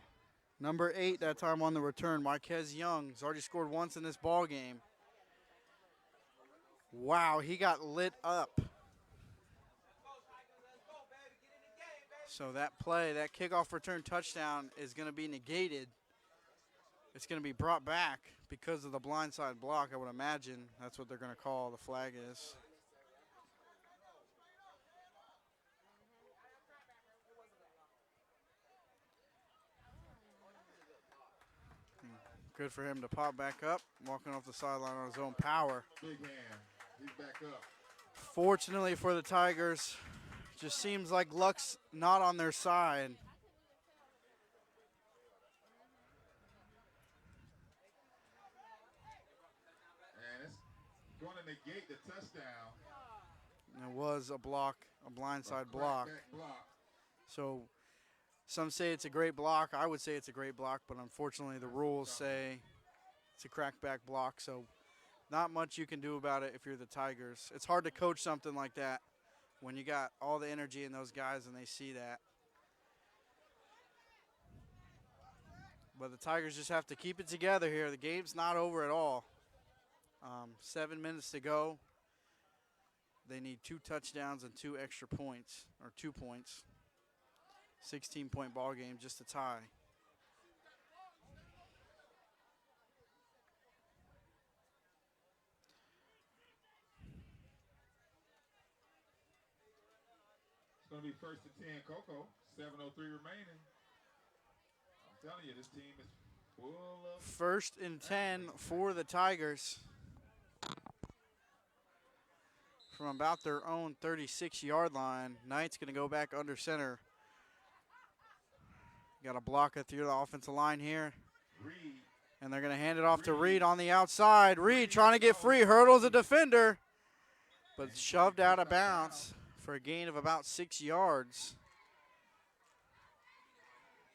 Number 8 that time on the return, Marquez Young. He's already scored once in this ball game. Wow, he got lit up. So that play, that kickoff return touchdown is going to be negated. It's going to be brought back because of the blindside block, I would imagine. That's what they're going to call the flag is. Good for him to pop back up, walking off the sideline on his own power. Big hand. He's back up. Fortunately for the Tigers, just seems like luck's not on their side. And it's going to negate the touchdown. And it was a block, a blindside block. So some say it's a great block. I would say it's a great block, but unfortunately the rules say it's a crackback block. So not much you can do about it if you're the Tigers. It's hard to coach something like that when you got all the energy in those guys and they see that. But the Tigers just have to keep it together here. The game's not over at all. 7 minutes to go. They need 2 touchdowns and 2 extra points, or 2 points. 16-point ball game, just a tie. It's going to be 1st and 10, Coco. 7:03 remaining. telling you, this team is full of. First and 10 for the Tigers from about their own 36-yard line. Knight's going to go back under center. Got a blocker through the offensive line here. Reed. And they're going to hand it off to Reed on the outside. Reed trying to get free, hurdles a defender, but shoved out of bounds for a gain of about 6 yards.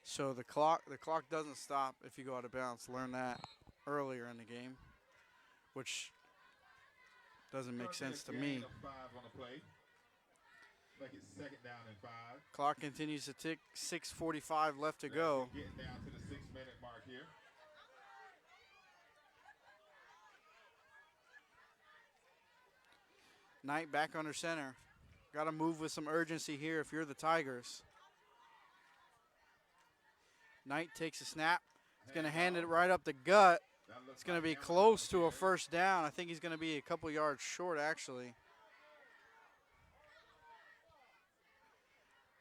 So the clock doesn't stop if you go out of bounds. Learned that earlier in the game, which doesn't make sense to me. 5 on the play. Make it 2nd down and 5. Clock continues to tick. 6:45 left to go. Getting down to the 6-minute mark here. Knight back under center. Got to move with some urgency here if you're the Tigers. Knight takes a snap. He's going to hand it right up the gut. It's going to be close to a first down. I think he's going to be a couple yards short, actually.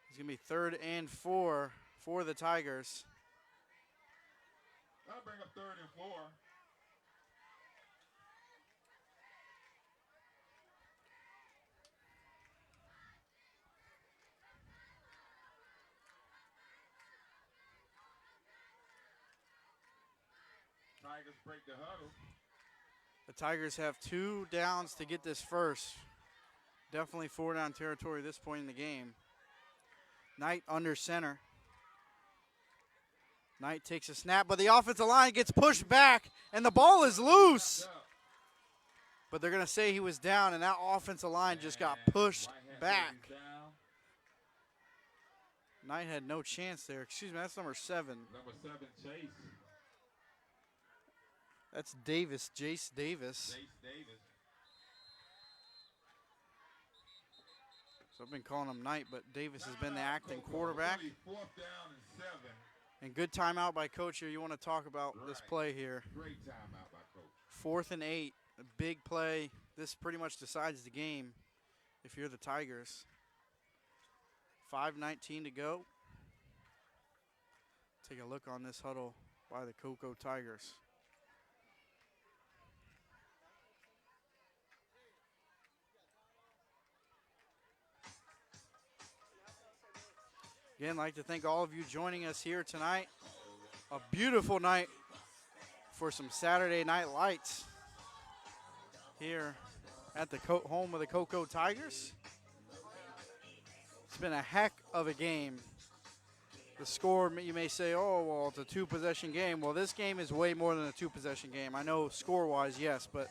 It's going to be 3rd and 4 for the Tigers. That'll bring up 3rd and 4. Tigers break the huddle. The Tigers have 2 downs to get this first. Definitely 4-down territory at this point in the game. Knight under center. Knight takes a snap, but the offensive line gets pushed back, and the ball is loose. But they're going to say he was down, and that offensive line just got pushed back. Knight had no chance there. Excuse me, that's number 7. Number 7, Chase. That's Davis, Jace Davis. Chase Davis. So I've been calling him Knight, but Davis has been the acting quarterback. 4th down and 7. And good timeout by Coach here. You want to talk about this play here. Great timeout by Coach. 4th and 8, a big play. This pretty much decides the game if you're the Tigers. 5:19 to go. Take a look on this huddle by the Cocoa Tigers. Again, I'd like to thank all of you joining us here tonight. A beautiful night for some Saturday night lights here at the home of the Cocoa Tigers. It's been a heck of a game. The score, you may say, oh, well, it's a 2-possession game. Well, this game is way more than a 2-possession game. I know score-wise, yes, but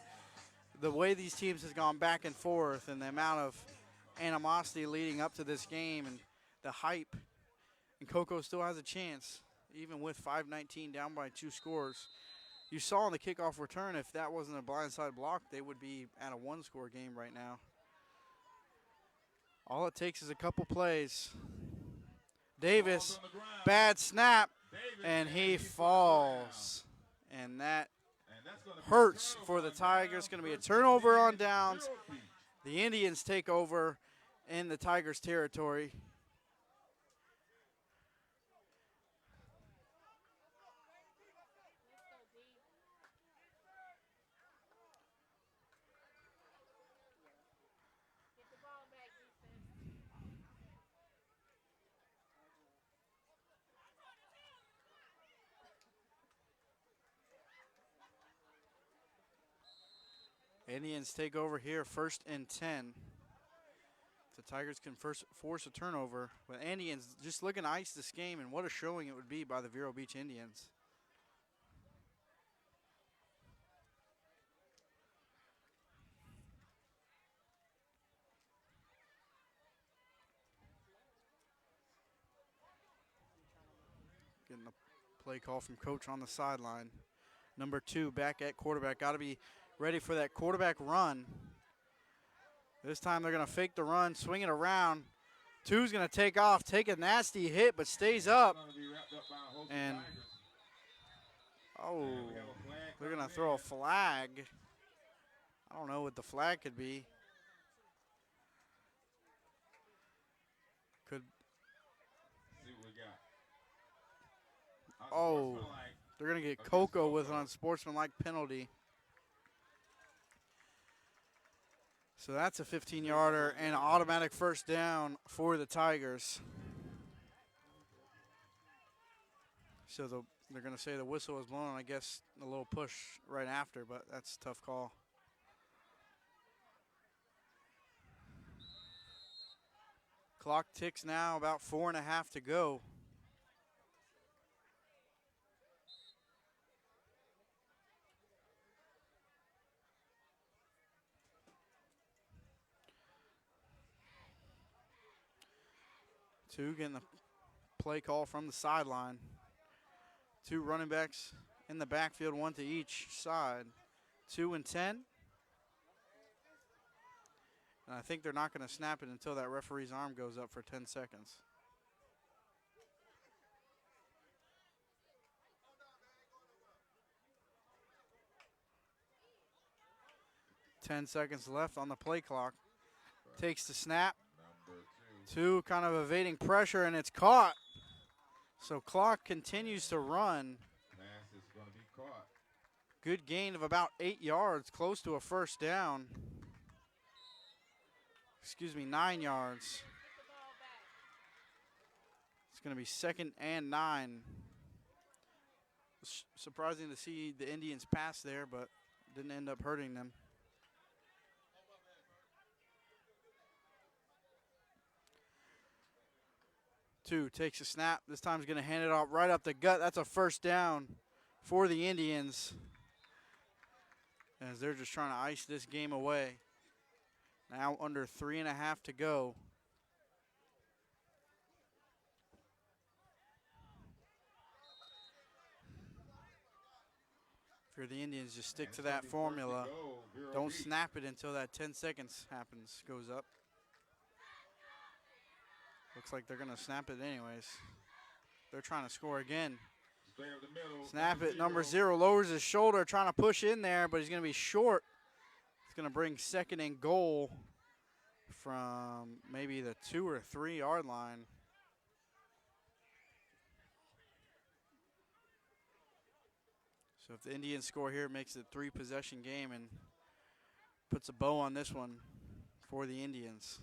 the way these teams have gone back and forth and the amount of animosity leading up to this game and the hype, and Cocoa still has a chance, even with 5:19 down by 2 scores. You saw in the kickoff return, if that wasn't a blindside block, they would be at a 1-score game right now. All it takes is a couple plays. Davis, bad snap, and he falls. And that hurts for the Tigers. Going to be a turnover on downs. The Indians take over in the Tigers' territory. Indians take over here, 1st and 10. The Tigers can force a turnover. But Indians just looking to ice this game, and what a showing it would be by the Vero Beach Indians. Getting a play call from Coach on the sideline. Number 2 back at quarterback. Got to be ready for that quarterback run. This time they're going to fake the run, swing it around. 2's going to take off, take a nasty hit, but stays up. And, oh, they're going to throw a flag. I don't know what the flag could be. Oh, Unsportsmanlike they're going to get against Coco with an Coco. unsportsmanlike penalty. So that's a 15-yarder and an automatic first down for the Tigers. So they're going to say the whistle was blown, I guess a little push right after, but that's a tough call. Clock ticks now, about 4.5 to go. Two getting the play call from the sideline. Two running backs in the backfield, one to each side. 2 and 10. And I think they're not going to snap it until that referee's arm goes up for 10 seconds. Ten seconds left on the play clock. Takes the snap. Number 2. Two kind of evading pressure, and it's caught. So clock continues to run. Pass is going to be caught. Good gain of about 8 yards, close to a first down. 9 yards. Get the ball back. It's going to be 2nd and 9. Surprising to see the Indians pass there, but didn't end up hurting them. Two takes a snap. This time he's going to hand it off right up the gut. That's a first down for the Indians, as they're just trying to ice this game away. Now under 3.5 to go. If you're the Indians, just stick to that formula. Don't snap it until that 10 seconds happens, goes up. Looks like they're going to snap it anyways. They're trying to score again. Snap it, number 0 lowers his shoulder, trying to push in there, but he's going to be short. It's going to bring 2nd and goal from maybe the 2 or 3 yard line. So if the Indians score here, it makes it a 3-possession game and puts a bow on this one for the Indians.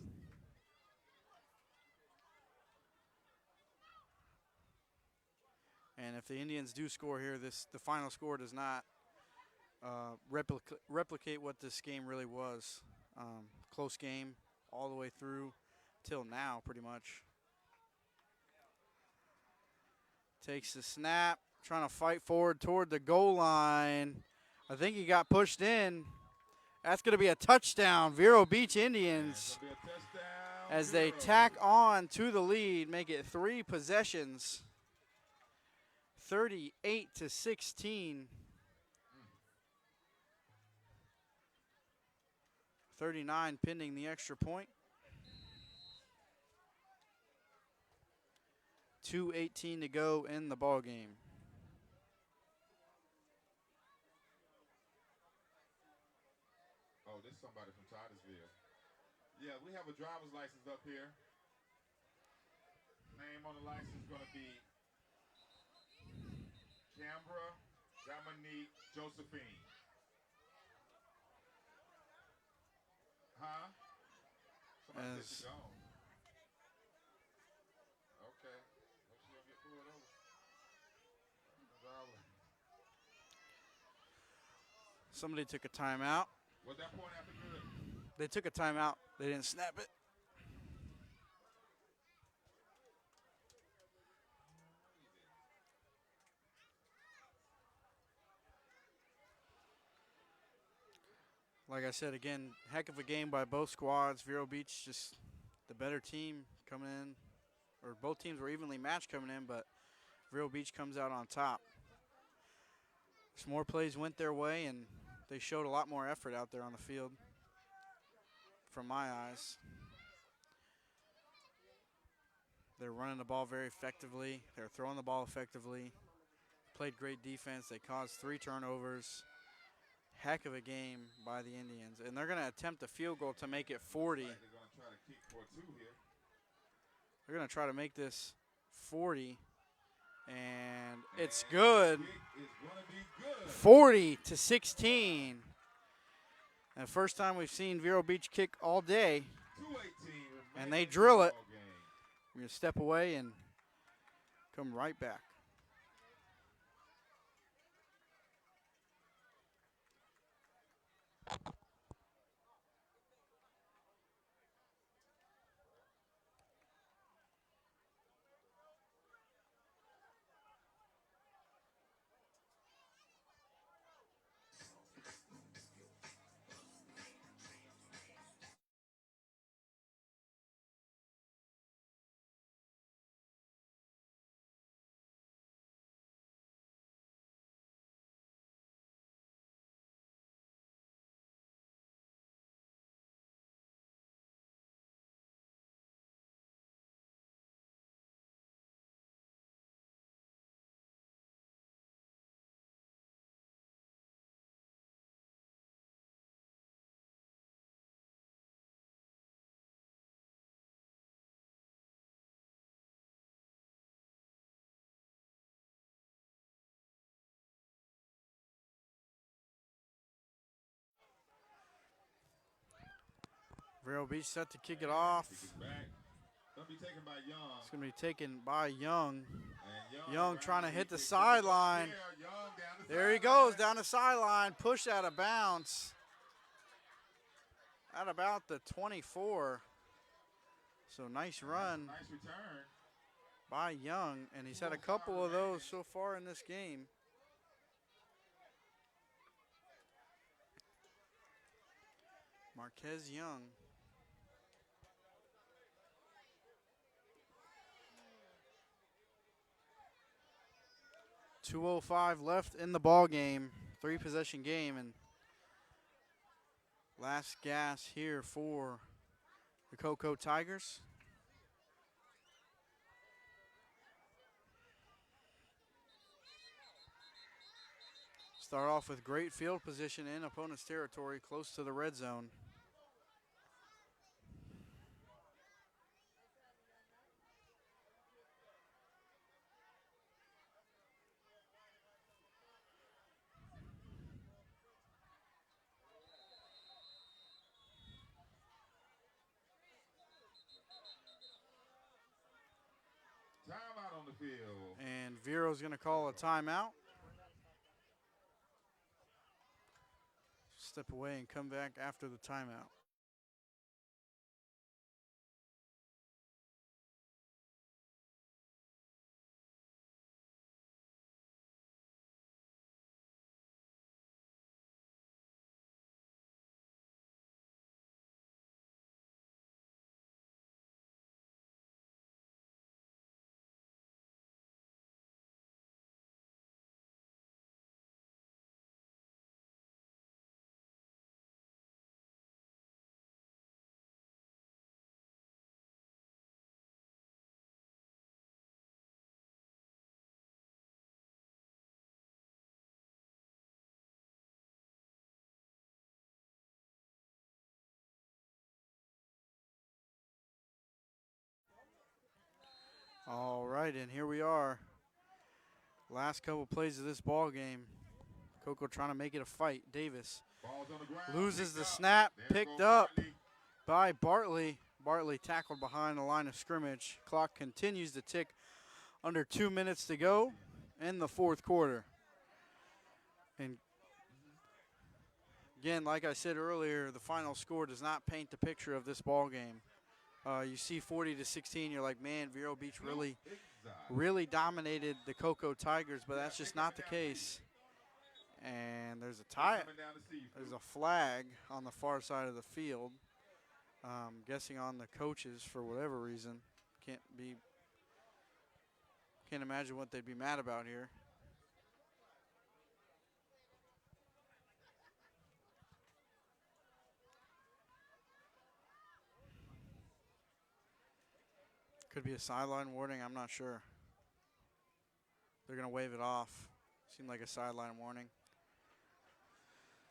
And if the Indians do score here, the final score does not replicate what this game really was. Close game all the way through till now, pretty much. Takes the snap, trying to fight forward toward the goal line. I think he got pushed in. That's going to be a touchdown, Vero Beach Indians, as they tack on to the lead, make it 3 possessions. 38-16. 39 pending the extra point. 2:18 to go in the ball game. Oh, this is somebody from Titusville. Yeah, we have a driver's license up here. Name on the license is going to be Cambra Dominique Josephine. Huh? Somebody said she's gone. Okay. Hope she don't get pulled over. Somebody took a timeout. Was that point after good? They took a timeout. They didn't snap it. Like I said, again, heck of a game by both squads. Vero Beach just the better team coming in, or both teams were evenly matched coming in, but Vero Beach comes out on top. Some more plays went their way, and they showed a lot more effort out there on the field, from my eyes. They're running the ball very effectively. They're throwing the ball effectively. Played great defense. They caused 3 turnovers. Heck of a game by the Indians. And they're going to attempt a field goal to make it 40. They're going to try to kick for 2 here. They're going to try to make this 40 And it's good. Kick is going to be good. 40-16. And the first time we've seen Vero Beach kick all day. 2:18 And they remaining drill in the it. ball game. We're going to step away and come right back. Vero Beach set to kick it off. Kick it back. Going to be taken by Young. It's going to be taken by Young. And Young trying to hit the kicks it sideline. there. Young down the There he sideline. goes down the sideline, pushed out of bounds at about the 24. So nice run Nice return. by Young, and he's had a couple of those so far in this game. Marquez Young. .205 left in the ball game, 3-possession game, and last gas here for the Cocoa Tigers. Start off with great field position in opponent's territory, close to the red zone. Timeout on the field. And Vero's going to call a timeout. Step away and come back after the timeout. All right, and here we are. Last couple plays of this ball game. Coco trying to make it a fight. Davis Ball's on the ground. loses the Picked up. snap, There picked goes up Bartley. by Bartley. Bartley tackled behind the line of scrimmage. Clock continues to tick. Under 2 minutes to go in the fourth quarter. And again, like I said earlier, the final score does not paint the picture of this ball game. You see 40-16, you're like, man, Vero Beach really dominated the Cocoa Tigers, but that's just not the case. And there's a tie. Coming down to Seafood. There's a flag on the far side of the field. Guessing on the coaches for whatever reason. Can't imagine what they'd be mad about here. Could be a sideline warning, I'm not sure. They're going to wave it off. Seemed like a sideline warning.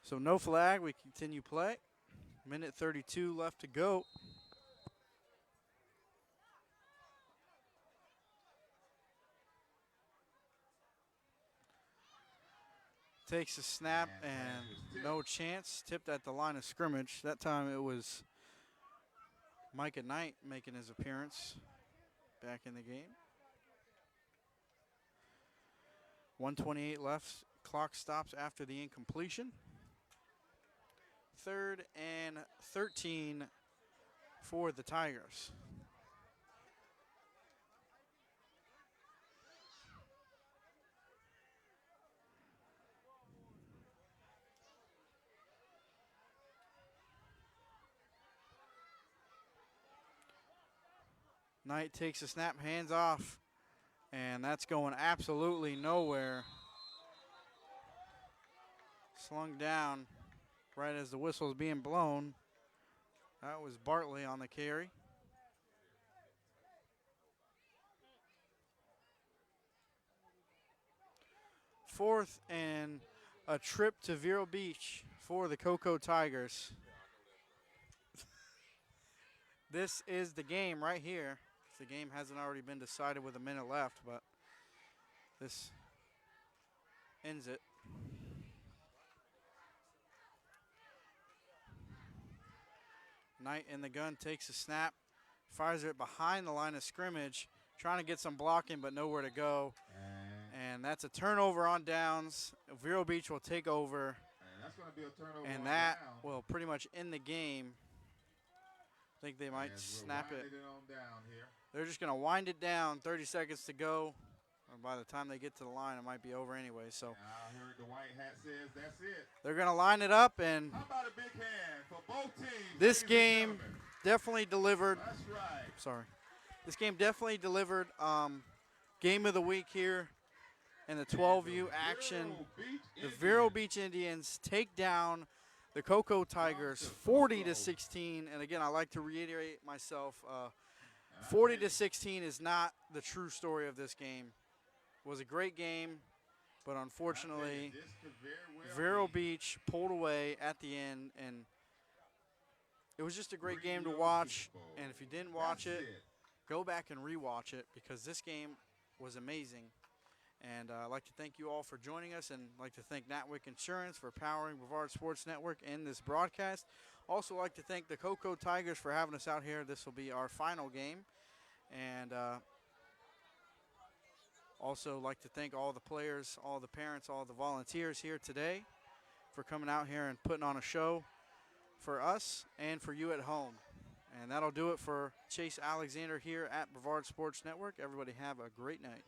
So no flag, we continue play. Minute 32 left to go. takes a snap And and pass was tipped. no chance. Tipped at the line of scrimmage. That time it was Micah Knight making his appearance back in the game. 1:28 left. Clock stops after the incompletion. 3rd and 13 for the Tigers. Knight takes a snap, hands off, and that's going absolutely nowhere. Slung down right as the whistle is being blown. That was Bartley on the carry. Fourth and a trip to Vero Beach for the Cocoa Tigers. This is the game right here. The game hasn't already been decided with a minute left, but this ends it. Knight in the gun takes a snap, fires it behind the line of scrimmage, trying to get some blocking but nowhere to go. And that's a turnover on downs. Vero Beach will take over. And that's going to be a turnover. And on that down. will pretty much end the game. I think they might As we're snap it. winding on down here. They're just going to wind it down, 30 seconds to go. And by the time they get to the line, it might be over anyway. So I heard the white hat says that's it. they're going to line it up. And How about a big hand for both teams? this ladies and game gentlemen? definitely delivered. That's right. Sorry. This game definitely delivered game of the week here in the 12U action. The Vero Beach Indians take down the Cocoa Tigers 40-16. And again, I like to reiterate myself, 40-16 is not the true story of this game. It was a great game, but unfortunately, Vero Beach pulled away at the end, and it was just a great game to watch. And if you didn't watch it, go back and rewatch it because this game was amazing. And I'd like to thank you all for joining us, and I'd like to thank Natwick Insurance for powering Brevard Sports Network and this broadcast. Also like to thank the Cocoa Tigers for having us out here. This will be our final game. And also like to thank all the players, all the parents, all the volunteers here today for coming out here and putting on a show for us and for you at home. And that'll do it for Chase Alexander here at Brevard Sports Network. Everybody have a great night.